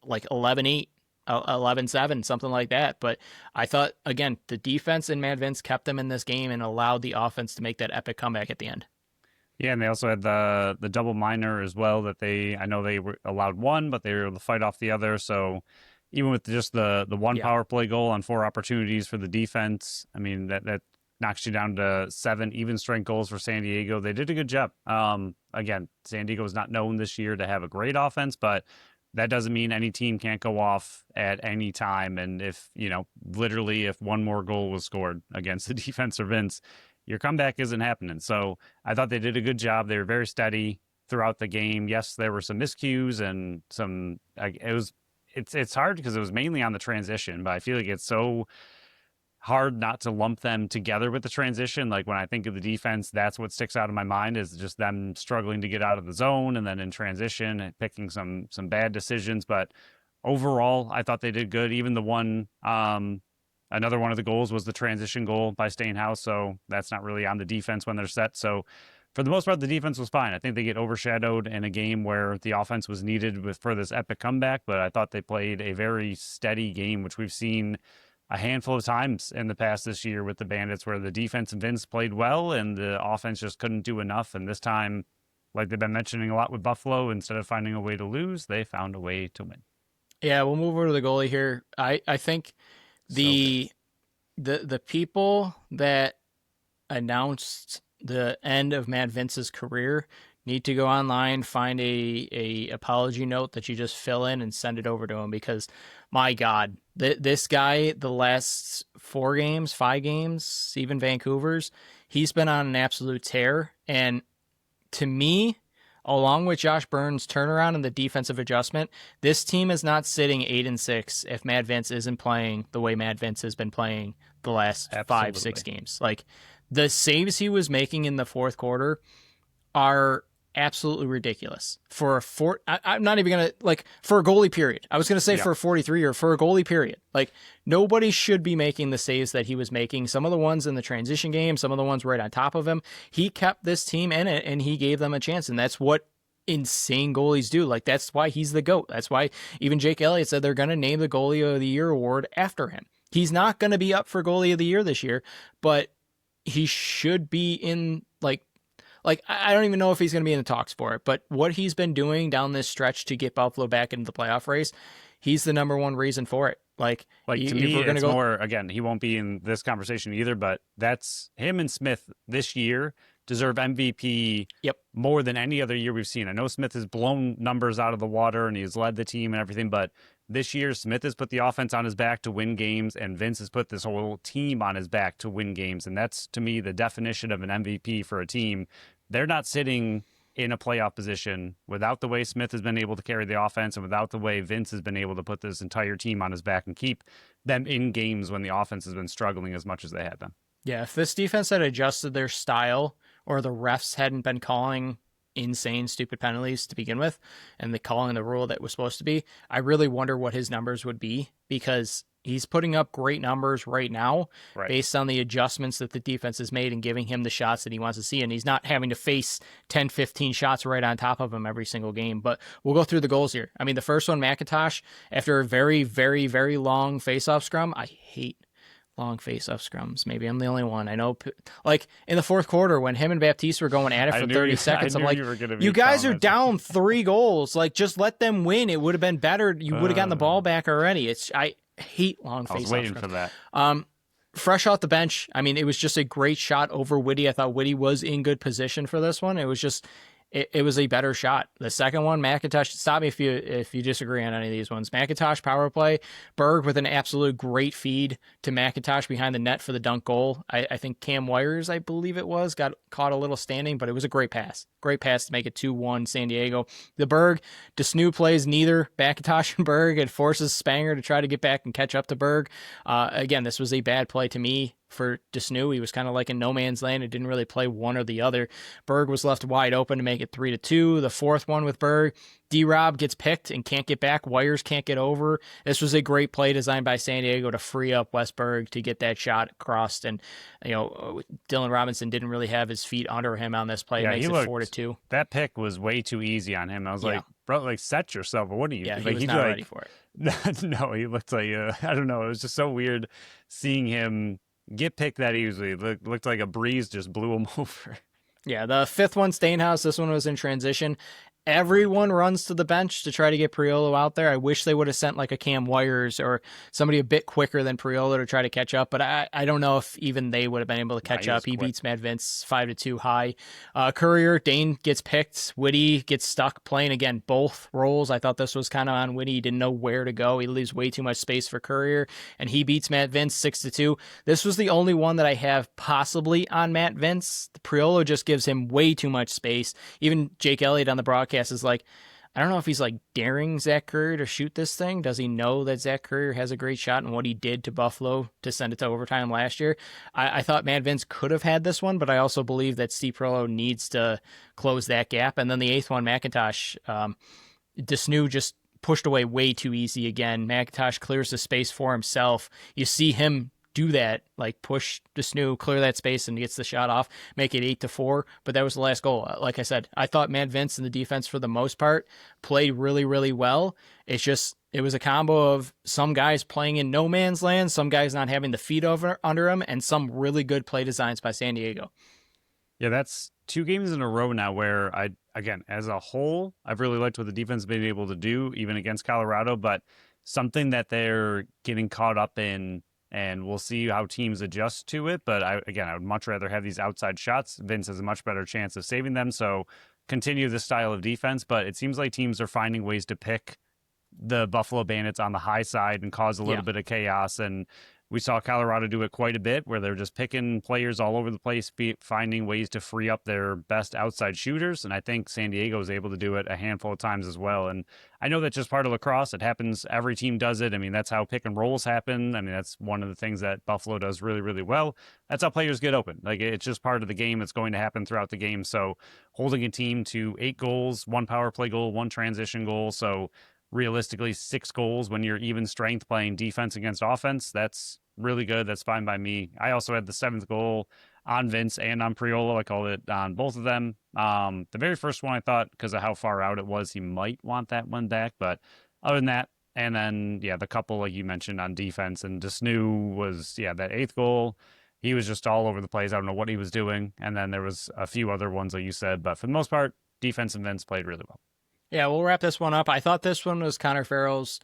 like 11-8, 11-7, something like that. But I thought, again, the defense and Matt Vince kept them in this game and allowed the offense to make that epic comeback at the end. Yeah, and they also had the double minor as well that I know they were allowed 1, but they were able to fight off the other. So even with just the one power play goal on 4 opportunities for the defense, I mean, that knocks you down to 7 even strength goals for San Diego. They did a good job. Again, San Diego is not known this year to have a great offense, but that doesn't mean any team can't go off at any time. And if, literally if one more goal was scored against the defense or Vince, your comeback isn't happening. So I thought they did a good job. They were very steady throughout the game. Yes, there were some miscues and it's hard because it was mainly on the transition, but I feel like it's so hard not to lump them together with the transition. Like when I think of the defense, that's what sticks out in my mind is just them struggling to get out of the zone and then in transition and picking some bad decisions. But overall, I thought they did good. Even the one, another one of the goals was the transition goal by Stainhouse. So that's not really on the defense when they're set. So for the most part, the defense was fine. I think they get overshadowed in a game where the offense was needed for this epic comeback, but I thought they played a very steady game, which we've seen a handful of times in the past this year with the Bandits where the defense and Vince played well and the offense just couldn't do enough. And this time, like they've been mentioning a lot with Buffalo, instead of finding a way to lose, they found a way to win. Yeah, we'll move over to the goalie here. I think the people that announced the end of Matt Vince's career need to go online, find a apology note that you just fill in and send it over to him because, my God, this guy, the last 4 games, 5 games, even Vancouver's, he's been on an absolute tear. And to me, along with Josh Burns' turnaround and the defensive adjustment, this team is not sitting 8-6 if Matt Vince isn't playing the way Matt Vince has been playing the last 5-6 games. Like, the saves he was making in the fourth quarter are absolutely ridiculous for I'm not even gonna for a goalie period. I was gonna say for a 43 or for a goalie period. Like, nobody should be making the saves that he was making. Some of the ones in the transition game, some of the ones right on top of him. He kept this team in it and he gave them a chance, and that's what insane goalies do. Like, that's why he's the GOAT. That's why even Jake Elliott said they're gonna name the Goalie of the Year award after him. He's not gonna be up for Goalie of the Year this year, but he should be in I don't even know if he's going to be in the talks for it, but what he's been doing down this stretch to get Buffalo back into the playoff race, he's the number one reason for it. Like to me, it's more, again, he won't be in this conversation either, but that's him and Smith this year deserve MVP more than any other year we've seen. I know Smith has blown numbers out of the water and he's led the team and everything, but this year Smith has put the offense on his back to win games and Vince has put this whole team on his back to win games. And that's, to me, the definition of an MVP for a team. They're not sitting in a playoff position without the way Smith has been able to carry the offense and without the way Vince has been able to put this entire team on his back and keep them in games when the offense has been struggling as much as they have been. Yeah, if this defense had adjusted their style or the refs hadn't been calling insane, stupid penalties to begin with and the calling the rule that was supposed to be, I really wonder what his numbers would be, because he's putting up great numbers right now based on the adjustments that the defense has made and giving him the shots that he wants to see. And he's not having to face 10, 15 shots right on top of him every single game. But we'll go through the goals here. I mean, the first one, McIntosh, after a very, very, very long face-off scrum. I hate long face-off scrums. Maybe I'm the only one. I know, like, in the fourth quarter when him and Baptiste were going at it for 30 seconds, I'm like, you guys are down 3 goals. Like, just let them win. It would have been better. You would have gotten the ball back already. I hate long face-off. I was waiting for that. Fresh off the bench, I mean, it was just a great shot over Whitty. I thought Whitty was in good position for this one. It was just, it was a better shot. The second one, McIntosh, stop me if you disagree on any of these ones. McIntosh power play, Berg with an absolute great feed to McIntosh behind the net for the dunk goal. I think Cam Wires, I believe it was, got caught a little standing, but it was a great pass. Great pass to make it 2-1 San Diego. The Berg, DeSnoo plays neither McIntosh and Berg. It forces Spanger to try to get back and catch up to Berg. Again, this was a bad play to me. for Desnu. He was kind of like in no man's land. It didn't really play one or the other. Berg was left wide open to make it 3-2. The fourth one with Berg, D-Rob gets picked and can't get back. Wires can't get over. This was a great play designed by San Diego to free up Westberg to get that shot across. And, Dylan Robinson didn't really have his feet under him on this play. Yeah, it makes he it looked, 4-2. That pick was way too easy on him. I was like, bro, like set yourself. What are you? Yeah, like, he was not ready for it. No, he looked like, I don't know. It was just so weird seeing him get picked that easily. It looked like a breeze just blew him over. Yeah, the fifth one, Stainhouse, this one was in transition. Everyone runs to the bench to try to get Priolo out there. I wish they would have sent like a Cam Wires or somebody a bit quicker than Priolo to try to catch up, but I don't know if even they would have been able to catch up. He beats Matt Vince 5-2 high. Courier, Dane gets picked. Whitty gets stuck playing again both roles. I thought this was kind of on Whitty. He didn't know where to go. He leaves way too much space for Courier, and he beats Matt Vince 6-2. This was the only one that I have possibly on Matt Vince. The Priolo just gives him way too much space. Even Jake Elliott on the broadcast is like, I don't know if he's like daring Zach Courier to shoot this thing. Does he know that Zach Courier has a great shot and what he did to Buffalo to send it to overtime last year? I thought Matt Vince could have had this one, but I also believe that Steve Priolo needs to close that gap. And then the eighth one, McIntosh, Desnu just pushed away way too easy again. McIntosh clears the space for himself. You see him do that, like push Desnu, clear that space, and gets the shot off, make it 8-4. But that was the last goal. Like I said, I thought Matt Vince and the defense for the most part played really, really well. It's just, it was a combo of some guys playing in no man's land, some guys not having the feet under them, and some really good play designs by San Diego. Yeah, that's 2 games in a row now where again, as a whole, I've really liked what the defense has been able to do, even against Colorado, but something that they're getting caught up in. And we'll see how teams adjust to it. But I would much rather have these outside shots. Vince has a much better chance of saving them. So continue this style of defense. But it seems like teams are finding ways to pick the Buffalo Bandits on the high side and cause a little bit of chaos. And we saw Colorado do it quite a bit where they're just picking players all over the place, finding ways to free up their best outside shooters. And I think San Diego is able to do it a handful of times as well. And I know that's just part of lacrosse. It happens. Every team does it. I mean, that's how pick and rolls happen. I mean, that's one of the things that Buffalo does really, really well. That's how players get open. Like, it's just part of the game. It's going to happen throughout the game. So holding a team to 8 goals, 1 power play goal, 1 transition goal. So realistically 6 goals when you're even strength playing defense against offense. That's really good. That's fine by me. I also had the 7th goal on Vince and on Priolo. I called it on both of them. The very first one I thought, because of how far out it was, he might want that one back. But other than that, and then, the couple like you mentioned on defense, and Desnu was, that 8th goal. He was just all over the place. I don't know what he was doing. And then there was a few other ones like you said. But for the most part, defense and Vince played really well. Yeah, we'll wrap this one up. I thought this one was Connor Farrell's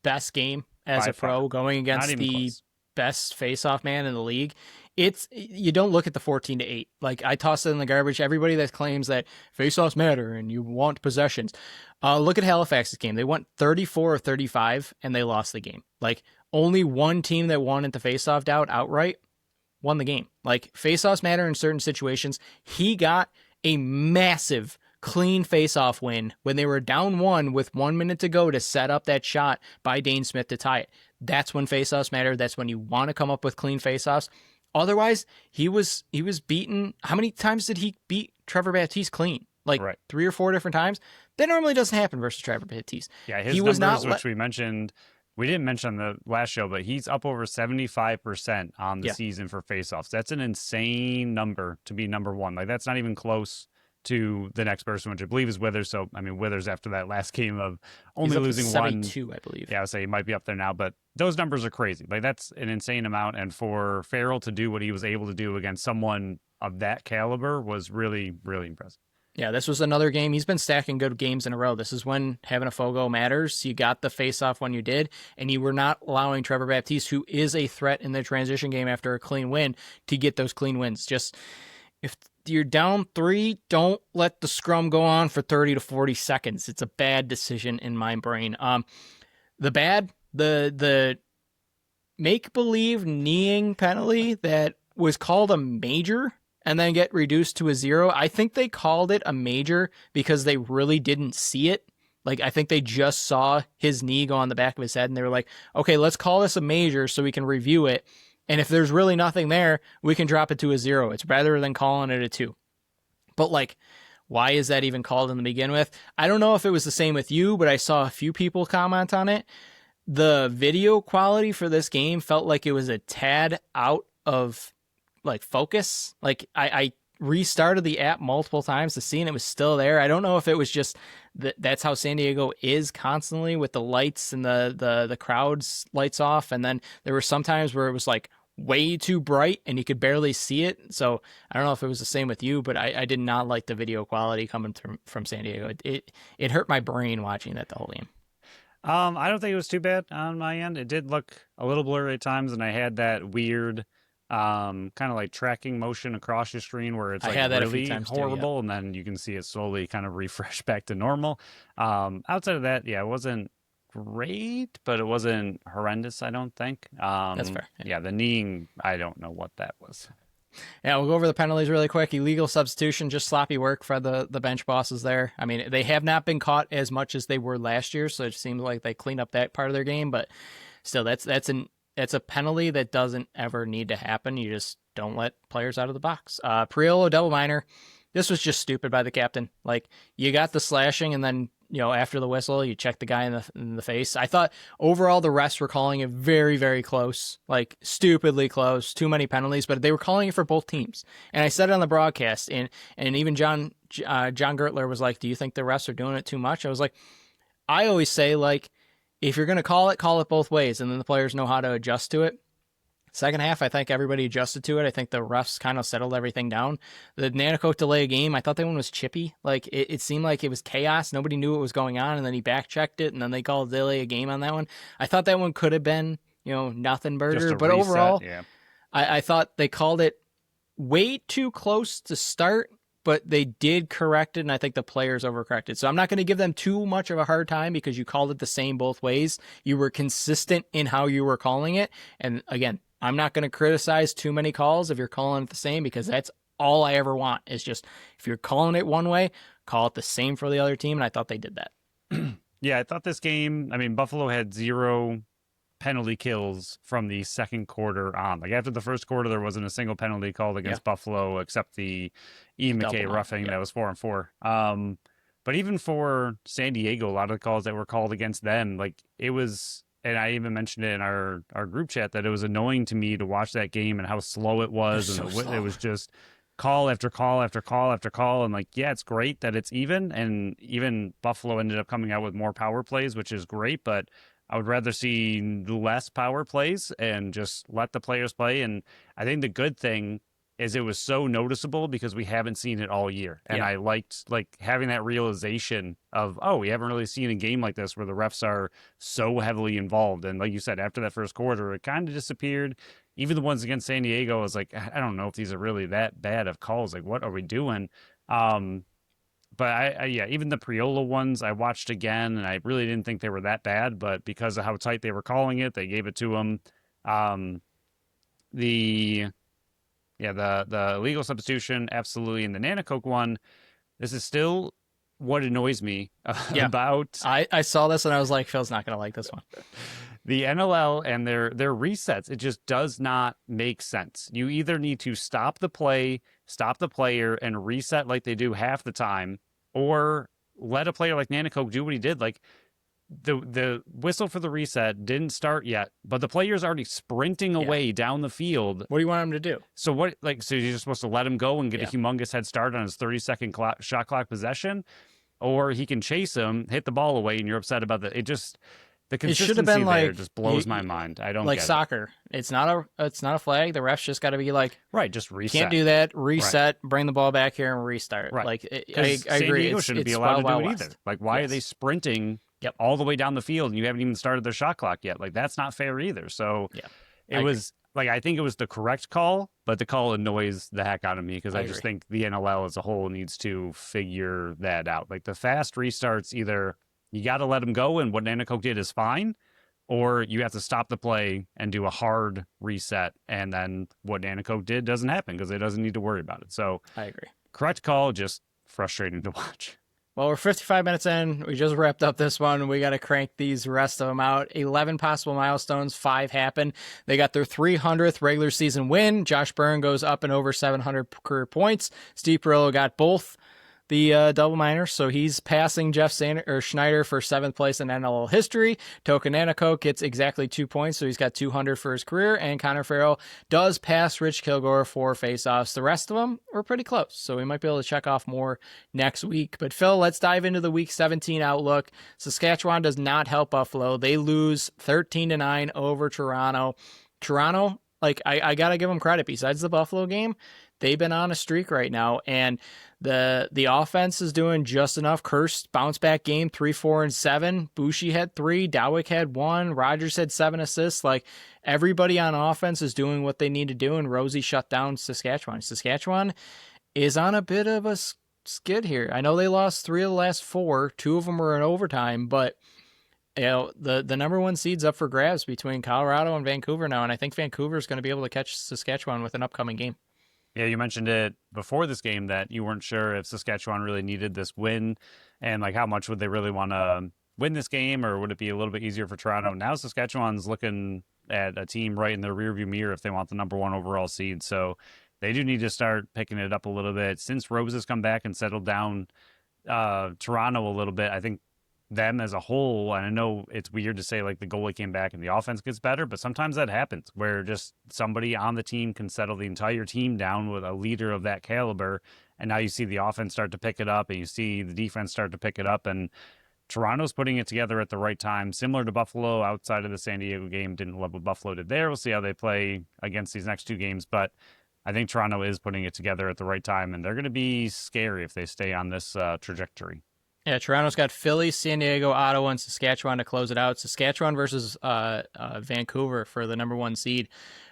best game as a pro, going against the best face-off man in the league. You don't look at the 14-8. Like, I tossed it in the garbage. Everybody that claims that face-offs matter and you want possessions. Look at Halifax's game. They went 34-35 and they lost the game. Like, only one team that won at the face-off dout outright won the game. Like, face-offs matter in certain situations. He got a massive clean face-off win when they were down 1 with 1 minute to go to set up that shot by Dane Smith to tie it. That's when face-offs matter. That's when you want to come up with clean face-offs. Otherwise, he was beaten. How many times did he beat Trevor Baptiste clean? Like 3 or 4 different times? That normally doesn't happen versus Trevor Baptiste. Yeah, his numbers, which we mentioned, we didn't mention on the last show, but he's up over 75% on the season for face-offs. That's an insane number to be number 1. Like, that's not even close to the next person, which I believe is Withers. So, I mean, Withers after that last game of only losing 72, I believe. Yeah, I would say he might be up there now, but those numbers are crazy. Like, that's an insane amount. And for Farrell to do what he was able to do against someone of that caliber was really, really impressive. Yeah, this was another game. He's been stacking good games in a row. This is when having a Fogo matters. You got the face-off when you did, and you were not allowing Trevor Baptiste, who is a threat in the transition game after a clean win, to get those clean wins. Just, if you're down 3, don't let the scrum go on for 30 to 40 seconds. It's a bad decision in my brain. The make-believe kneeing penalty that was called a major and then get reduced to a 0. I think they called it a major because they really didn't see it. Like, I think they just saw his knee go on the back of his head and they were like, okay, let's call this a major so we can review it. And if there's really nothing there, we can drop it to a 0. It's better than calling it a 2. But like, why is that even called in the begin with? I don't know if it was the same with you, but I saw a few people comment on it. The video quality for this game felt like it was a tad out of like focus. Like I restarted the app multiple times to see and it was still there. I don't know if it was just that's how San Diego is constantly with the lights and the crowd's lights off. And then there were some times where it was like way too bright and you could barely see it. So I don't know if it was the same with you, but I did not like the video quality coming from San Diego. It hurt my brain watching that the whole game. I don't think it was too bad on my end. It did look a little blurry at times, and I had that weird kind of like tracking motion across your screen where it's like really horrible, too, and then you can see it slowly kind of refresh back to normal. Outside of that, yeah, it wasn't great, but it wasn't horrendous, I don't think. That's fair. Yeah, the kneeing, I don't know what that was. Yeah, we'll go over the penalties really quick. Illegal substitution, just sloppy work for the bench bosses there. I mean, they have not been caught as much as they were last year, so it seems like they cleaned up that part of their game. But still, that's a penalty that doesn't ever need to happen. You just don't let players out of the box. Priolo double minor. This was just stupid by the captain. Like, you got the slashing, and then after the whistle, you check the guy in the face. I thought overall the refs were calling it very, very close, like stupidly close, too many penalties, but they were calling it for both teams. And I said it on the broadcast, and even John Gertler was like, "Do you think the refs are doing it too much?" I was like, I always say, like, if you're going to call it both ways, and then the players know how to adjust to it. Second half, I think everybody adjusted to it. I think the refs kind of settled everything down. The Nanticoke delay of game, I thought that one was chippy. Like, it seemed like it was chaos. Nobody knew what was going on, and then he back-checked it, and then they called delay of game on that one. I thought that one could have been, nothing burger. But reset, overall, yeah. I thought they called it way too close to start, but they did correct it, and I think the players overcorrected. So I'm not going to give them too much of a hard time because you called it the same both ways. You were consistent in how you were calling it, and again, I'm not going to criticize too many calls if you're calling it the same, because that's all I ever want is just, if you're calling it one way, call it the same for the other team, and I thought they did that. Yeah, I thought this game, I mean, Buffalo had 0 penalty kills from the second quarter on. Like, after the first quarter, there wasn't a single penalty called against Buffalo except the Ian McKay roughing that was 4-4. But even for San Diego, a lot of the calls that were called against them, like, it was... And I even mentioned it in our group chat that it was annoying to me to watch that game and how slow it was. It was just call after call after call after call. And like, yeah, it's great that it's even. And even Buffalo ended up coming out with more power plays, which is great. But I would rather see less power plays and just let the players play. And I think the good thing is it was so noticeable because we haven't seen it all year. And I liked like having that realization of, oh, we haven't really seen a game like this where the refs are so heavily involved. And like you said, after that first quarter, it kind of disappeared. Even the ones against San Diego, I was like, I don't know if these are really that bad of calls. Like, what are we doing? But even the Priolo ones I watched again, and I really didn't think they were that bad, but because of how tight they were calling it, they gave it to them. The illegal substitution, absolutely. And the Nanticoke one, this is still what annoys me about... I saw this and I was like, Phil's not going to like this one. The NLL and their resets, it just does not make sense. You either need to stop the play, stop the player, and reset like they do half the time, or let a player like Nanticoke do what he did. Like, the whistle for the reset didn't start yet, but the player's already sprinting away down the field. What do you want him to do? So so you're just supposed to let him go and get a humongous head start on his 30-second shot clock possession, or he can chase him, hit the ball away, and you're upset about that. The consistency should have been there just blows my mind. I don't like get soccer. It's not a flag. The refs just got to be like, right, just reset. Can't do that. Reset. Bring the ball back here and restart. Right. Like I agree. San Diego shouldn't be allowed to do it either. Like, why are they sprinting all the way down the field and you haven't even started their shot clock yet? Like, that's not fair either. So it was like, I think it was the correct call, but the call annoys the heck out of me because I just think the NLL as a whole needs to figure that out. Like, the fast restarts, either you got to let them go and what Nanticoke did is fine, or you have to stop the play and do a hard reset, and then what Nanticoke did doesn't happen because it doesn't need to worry about it. So I agree. Correct call, just frustrating to watch. Well, we're 55 minutes in. We just wrapped up this one. We got to crank these rest of them out. 11 possible milestones, 5 happen. They got their 300th regular season win. Josh Byrne goes up and over 700 career points. Steve Perillo got both the double minors, so he's passing Schneider for 7th place in NLL history. Toka Nanako gets exactly 2 points, so he's got 200 for his career, and Connor Farrell does pass Rich Kilgore for faceoffs. The rest of them were pretty close, so we might be able to check off more next week. But Phil, let's dive into the Week 17 outlook. Saskatchewan does not help Buffalo. They lose 13-9 over Toronto. Toronto, like, I gotta give them credit. Besides the Buffalo game, they've been on a streak right now, and the offense is doing just enough. Kirst bounce back game, 3, 4, and 7. Bushi had 3. Dowick had 1. Rogers had 7 assists. Like, everybody on offense is doing what they need to do, and Rosie shut down Saskatchewan. Saskatchewan is on a bit of a skid here. I know they lost 3 of the last 4. 2 of them were in overtime, but you know, the number 1 seed's up for grabs between Colorado and Vancouver now, and I think Vancouver is going to be able to catch Saskatchewan with an upcoming game. Yeah, you mentioned it before this game that you weren't sure if Saskatchewan really needed this win and like how much would they really want to win this game, or would it be a little bit easier for Toronto? Now Saskatchewan's looking at a team right in their rearview mirror if they want the number 1 overall seed. So they do need to start picking it up a little bit. Since Rose has come back and settled down Toronto a little bit, I think them as a whole, and I know it's weird to say like the goalie came back and the offense gets better, but sometimes that happens where just somebody on the team can settle the entire team down with a leader of that caliber, and now you see the offense start to pick it up and you see the defense start to pick it up, and Toronto's putting it together at the right time, similar to Buffalo outside of the San Diego game. Didn't love what Buffalo did there. We'll see how they play against these next 2 games, but I think Toronto is putting it together at the right time, and they're going to be scary if they stay on this trajectory. Yeah, Toronto's got Philly, San Diego, Ottawa, and Saskatchewan to close it out. Saskatchewan versus Vancouver for the number 1 seed.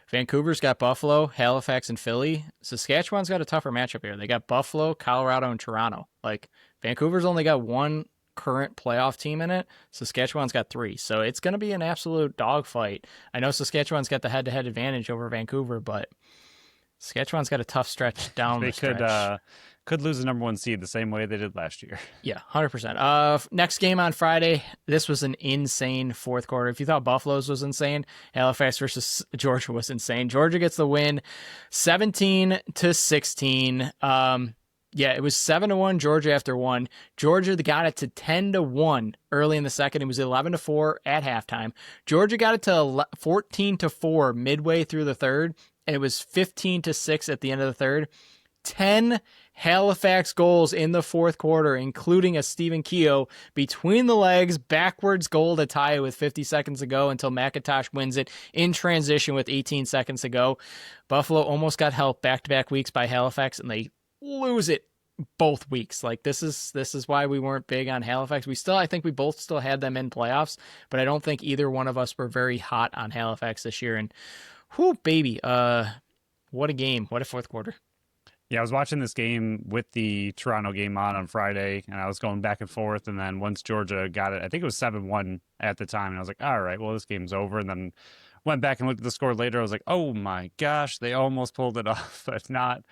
Vancouver's got Buffalo, Halifax, and Philly. Saskatchewan's got a tougher matchup here. They got Buffalo, Colorado, and Toronto. Like, Vancouver's only got 1 current playoff team in it. Saskatchewan's got 3. So it's going to be an absolute dogfight. I know Saskatchewan's got the head-to-head advantage over Vancouver, but Saskatchewan's got a tough stretch down the stretch. Could lose the number 1 seed the same way they did last year. Yeah, 100%. Next game on Friday. This was an insane fourth quarter. If you thought Buffalo's was insane, Halifax versus Georgia was insane. Georgia gets the win, 17-16. Yeah, it was 7-1 Georgia after 1. Georgia got it to 10-1 early in the second. It was 11-4 at halftime. Georgia got it to 14-4 midway through the third, and it was 15-6 at the end of the third. 10 Halifax goals in the fourth quarter, including a Stephen Keogh between the legs backwards goal to tie it with 50 seconds to go until McIntosh wins it in transition with 18 seconds to go. Buffalo almost got helped back-to-back weeks by Halifax, and they lose it both weeks. Like, this is why we weren't big on Halifax. I think we both still had them in playoffs, but I don't think either one of us were very hot on Halifax this year. And whoo, baby, what a game. What a fourth quarter. Yeah, I was watching this game with the Toronto game on Friday, and I was going back and forth, and then once Georgia got it, I think it was 7-1 at the time, and I was like, all right, well, this game's over, and then went back and looked at the score later. I was like, oh my gosh, they almost pulled it off, but not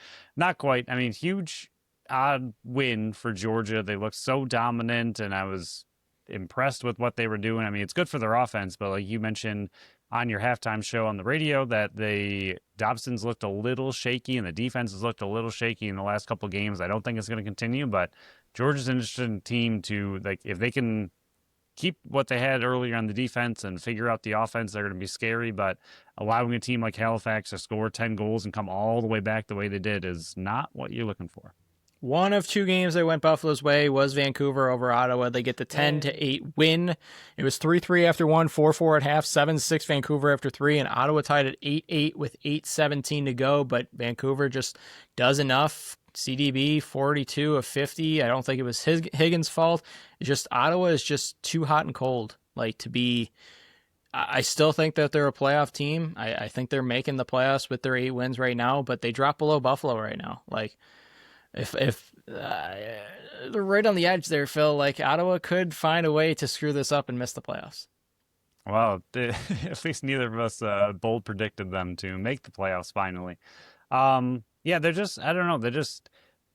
quite. I mean, huge, odd win for Georgia. They looked so dominant, and I was impressed with what they were doing. I mean, it's good for their offense, but like you mentioned on your halftime show on the radio that the Dobsons looked a little shaky and the defense has looked a little shaky in the last couple of games. I don't think it's going to continue, but Georgia's an interesting team to, like, if they can keep what they had earlier on the defense and figure out the offense, they're going to be scary, but allowing a team like Halifax to score 10 goals and come all the way back the way they did is not what you're looking for. One of 2 games that went Buffalo's way was Vancouver over Ottawa. They get the 10-8 win. It was 3-3 after 1, 4-4 at half, 7-6 Vancouver after 3, and Ottawa tied at 8-8 with 8:17 to go, but Vancouver just does enough. CDB, 42 of 50. I don't think it was Higgins' fault. It's just Ottawa is just too hot and cold, like, to be... I still think that they're a playoff team. I think they're making the playoffs with their 8 wins right now, but they drop below Buffalo right now. Like, if they're right on the edge there, Phil, like, Ottawa could find a way to screw this up and miss the playoffs. Well, at least neither of us bold predicted them to make the playoffs finally. Yeah, they're just, I don't know,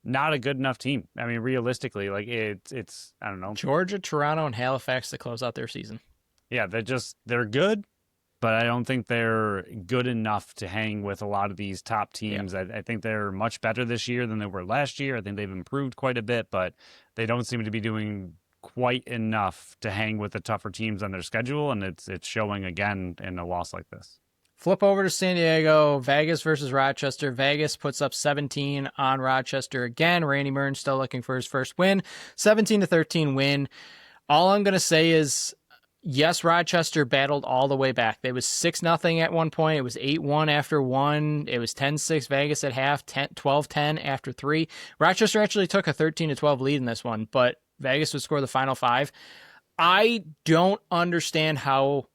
not a good enough team. I mean, realistically, like it's I don't know. Georgia, Toronto, and Halifax to close out their season. Yeah, they're good, but I don't think they're good enough to hang with a lot of these top Yeah. teams. I think they're much better this year than they were last year. I think they've improved quite a bit, but they don't seem to be doing quite enough to hang with the tougher teams on their schedule, and it's showing again in a loss like this. Flip over to San Diego, Vegas versus Rochester. Vegas puts up 17 on Rochester again. Randy Mern still looking for his first win. 17-13 win. All I'm going to say is, yes, Rochester battled all the way back. It was 6-0 at one point. It was 8-1 after one. It was 10-6 Vegas at half, 12-10 after three. Rochester actually took a 13-12 lead in this one, but Vegas would score the final five. I don't understand how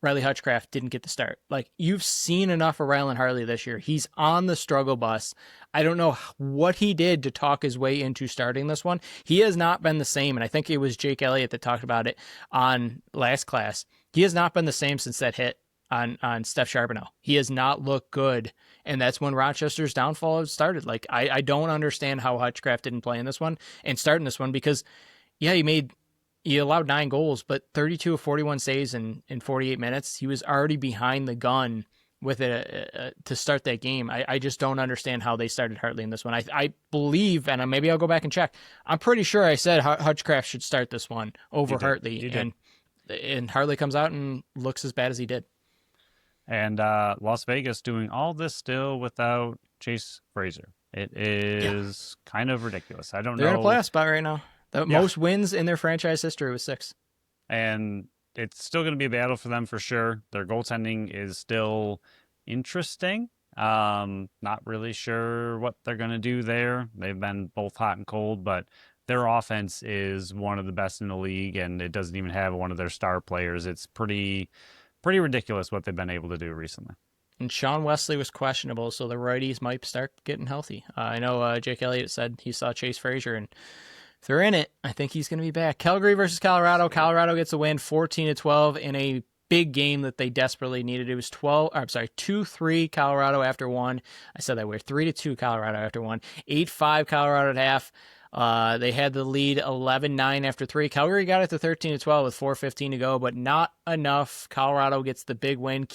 Riley Hutchcraft didn't get the start. Like, you've seen enough of Rylan Hartley this year. He's on the struggle bus. I don't know what he did to talk his way into starting this one. He has not been the same, and I think it was Jake Elliott that talked about it on last class. He has not been the same since that hit on Steph Charbonneau. He has not looked good, and that's when Rochester's downfall started. Like, I don't understand how Hutchcraft didn't play in this one and start in this one because, yeah, he allowed 9 goals, but 32 of 41 saves in 48 minutes. He was already behind the gun with it to start that game. I just don't understand how they started Hartley in this one. I believe, and maybe I'll go back and check, I'm pretty sure I said Hutchcraft should start this one over Hartley. And Hartley comes out and looks as bad as he did. And Las Vegas doing all this still without Chase Fraser. It is kind of ridiculous. I don't know. They're in a playoff spot right now. The most wins in their franchise history was 6. And it's still going to be a battle for them for sure. Their goaltending is still interesting. Not really sure what they're going to do there. They've been both hot and cold, but their offense is one of the best in the league, and it doesn't even have one of their star players. It's pretty ridiculous what they've been able to do recently. And Sean Wesley was questionable, so the righties might start getting healthy. I know Jake Elliott said he saw Chase Fraser, and if they're in it, I think he's going to be back. Calgary versus Colorado. Colorado gets a win 14-12 in a big game that they desperately needed. It was 2-3 Colorado after one. I said that weird. 3-2 Colorado after one. 8-5 Colorado at half. They had the lead 11-9 after 3. Calgary got it to 13-12 with 4:15 to go, but not enough. Colorado gets the big win.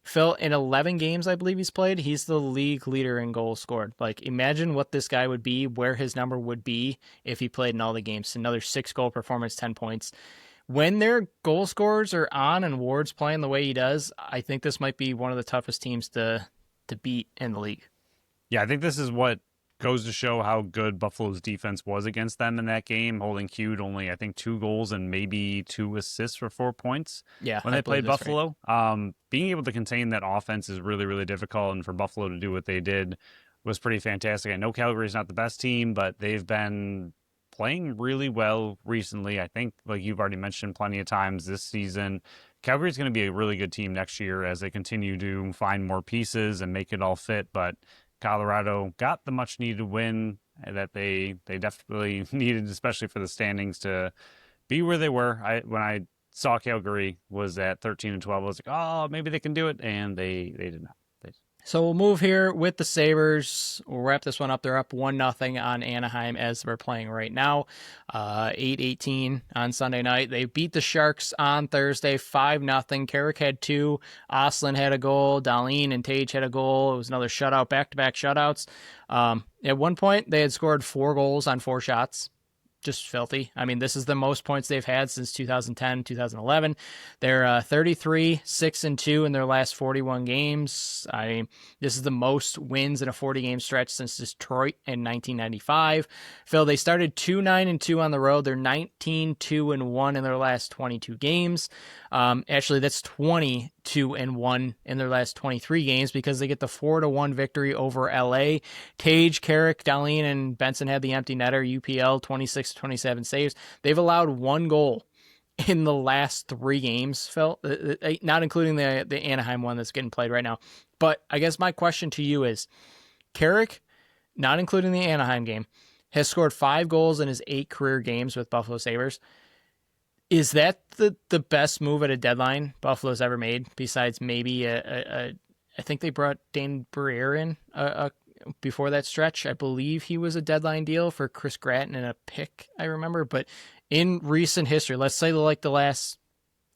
Phil, in 11 games, I believe he's played, he's the league leader in goals scored. Like, imagine what this guy would be, where his number would be if he played in all the games. Another 6-goal performance, 10 points. When their goal scorers are on and Ward's playing the way he does, I think this might be one of the toughest teams to beat in the league. Yeah, I think this is what goes to show how good Buffalo's defense was against them in that game, holding Q to only, I think, 2 goals and maybe 2 assists for 4 points when they played Buffalo. Right. Being able to contain that offense is really, really difficult, and for Buffalo to do what they did was pretty fantastic. I know Calgary's not the best team, but they've been playing really well recently. I think, like you've already mentioned plenty of times this season, Calgary's going to be a really good team next year as they continue to find more pieces and make it all fit, but Colorado got the much-needed win that they definitely needed, especially for the standings to be where they were. When I saw Calgary was at 13-12, I was like, oh, maybe they can do it, and they did not. So we'll move here with the Sabres. We'll wrap this one up. They're up 1-0 on Anaheim as we're playing right now. 8-18 on Sunday night. They beat the Sharks on Thursday 5-0. Carrick had 2. Oslin had a goal. Dahlin and Tage had a goal. It was another shutout, back-to-back shutouts. At one point, they had scored 4 goals on 4 shots. Just filthy. I mean, this is the most points they've had since 2010, 2011. They're 33-6-2 in their last 41 games. I mean, this is the most wins in a 40-game stretch since Detroit in 1995. Phil, they started 2-9-2 on the road. They're 19-2-1 in their last 22 games. Actually, that's 20-1 in their last 23 games because they get the 4-1 victory over LA. Tage, Carrick, Dahlin, and Benson had the empty netter. UPL 26-27 saves. They've allowed 1 goal in the last 3 games, Phil, not including the Anaheim one that's getting played right now. But I guess my question to you is, Carrick, not including the Anaheim game, has scored 5 goals in his 8 career games with Buffalo Sabres. Is that the best move at a deadline Buffalo's ever made, besides maybe I think they brought Dane Briere in before that stretch. I believe he was a deadline deal for Chris Gratton and a pick, I remember. But in recent history, let's say like the last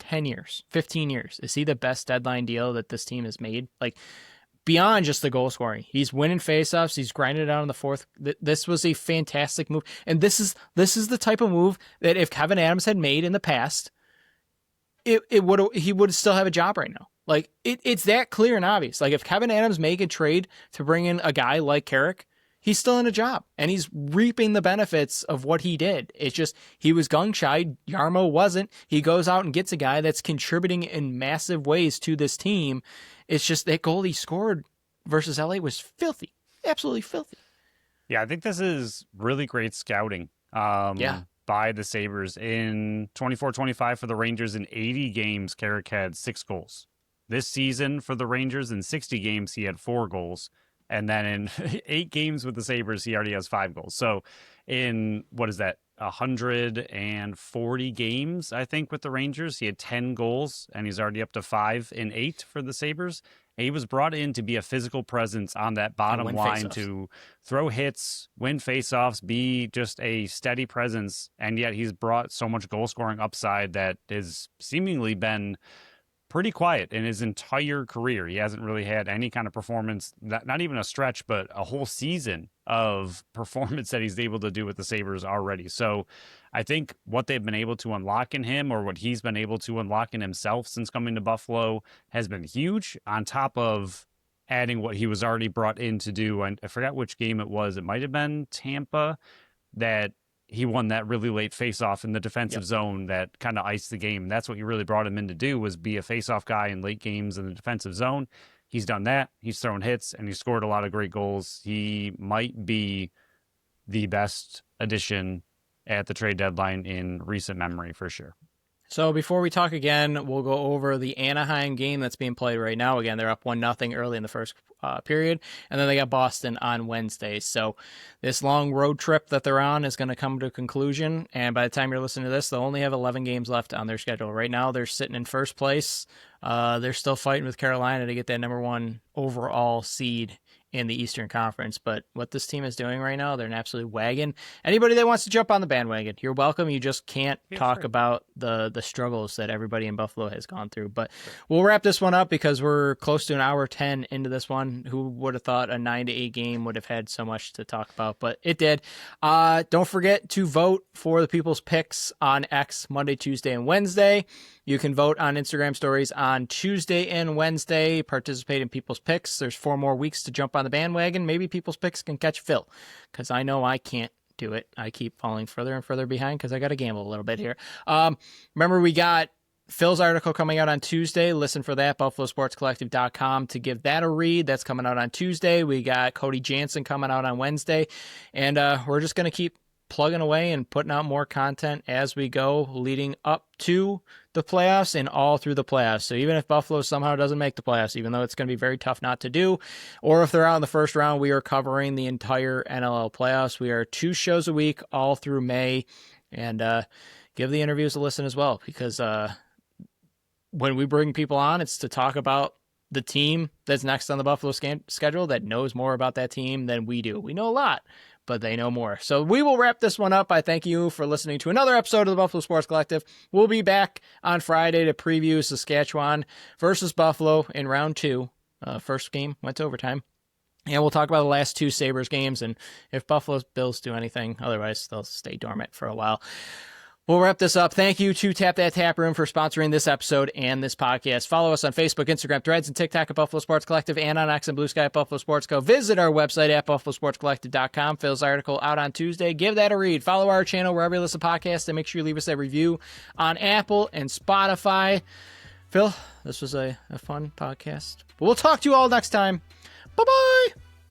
10 years, 15 years, is he the best deadline deal that this team has made? Like, beyond just the goal scoring, he's winning faceoffs. He's grinding it out in the fourth. This was a fantastic move, and this is the type of move that if Kevin Adams had made in the past, he would still have a job right now. Like it's that clear and obvious. Like if Kevin Adams make a trade to bring in a guy like Carrick, he's still in a job and he's reaping the benefits of what he did. It's just he was gung shy. Yarmo wasn't. He goes out and gets a guy that's contributing in massive ways to this team. It's just that goal he scored versus LA was filthy, absolutely filthy. Yeah, I think this is really great scouting. By the Sabres. In 24-25 for the Rangers, in 80 games, Carrick had 6 goals. This season for the Rangers, in 60 games, he had 4 goals. And then in 8 games with the Sabres, he already has 5 goals. So in, 140 games, I think, with the Rangers, he had 10 goals, and he's already up to 5 in 8 for the Sabres. And he was brought in to be a physical presence on that bottom line to throw hits, win faceoffs, be just a steady presence. And yet he's brought so much goal-scoring upside that has seemingly been pretty quiet in his entire career. He hasn't really had any kind of performance, not even a stretch, but a whole season of performance that he's able to do with the Sabres already. So I think what they've been able to unlock in him, or what he's been able to unlock in himself since coming to Buffalo, has been huge, on top of adding what he was already brought in to do. And I forgot which game it was. It might have been Tampa, that he won that really late faceoff in the defensive zone that kind of iced the game. That's what you really brought him in to do, was be a faceoff guy in late games in the defensive zone. He's done that. He's thrown hits, and he scored a lot of great goals. He might be the best addition at the trade deadline in recent memory, for sure. So before we talk again, we'll go over the Anaheim game that's being played right now. Again, they're up 1-0 early in the first period, and then they got Boston on Wednesday. So this long road trip that they're on is going to come to a conclusion, and by the time you're listening to this, they'll only have 11 games left on their schedule. Right now, they're sitting in first place. They're still fighting with Carolina to get that number 1 overall seed in the Eastern Conference. But what this team is doing right now, they're an absolute wagon. Anybody that wants to jump on the bandwagon, you're welcome. You just can't talk about the struggles that everybody in Buffalo has gone through. But we'll wrap this one up because we're close to an hour 10 into this one. Who would have thought a 9-8 game would have had so much to talk about, but it did. Don't forget to vote for the people's picks on X Monday, Tuesday, and Wednesday. You can vote on Instagram stories on Tuesday and Wednesday. Participate in people's picks. There's 4 more weeks to jump on the bandwagon. Maybe people's picks can catch Phil, because I know I can't do it. I keep falling further and further behind because I got to gamble a little bit here. Remember, we got Phil's article coming out on Tuesday. Listen for that, buffalosportscollective.com to give that a read. That's coming out on Tuesday. We got Cody Jansen coming out on Wednesday. And we're just going to keep plugging away and putting out more content as we go, leading up to the playoffs and all through the playoffs. So even if Buffalo somehow doesn't make the playoffs, even though it's going to be very tough not to do, or if they're out in the first round, we are covering the entire NLL playoffs. We are 2 shows a week all through May, and give the interviews a listen as well, because when we bring people on, it's to talk about the team that's next on the Buffalo schedule that knows more about that team than we do. We know a lot, but they know more. So we will wrap this one up. I thank you for listening to another episode of the Buffalo Sports Collective. We'll be back on Friday to preview Saskatchewan versus Buffalo in round 2. First game went to overtime. And we'll talk about the last 2 Sabres games and if Buffalo's Bills do anything. Otherwise, they'll stay dormant for a while. We'll wrap this up. Thank you to Tap That Tap Room for sponsoring this episode and this podcast. Follow us on Facebook, Instagram, Threads, and TikTok at Buffalo Sports Collective, and on X and Blue Sky at Buffalo Sports Co. Visit our website at buffalosportscollective.com. Phil's article out on Tuesday. Give that a read. Follow our channel wherever you listen to podcasts, and make sure you leave us a review on Apple and Spotify. Phil, this was a fun podcast. But we'll talk to you all next time. Bye-bye.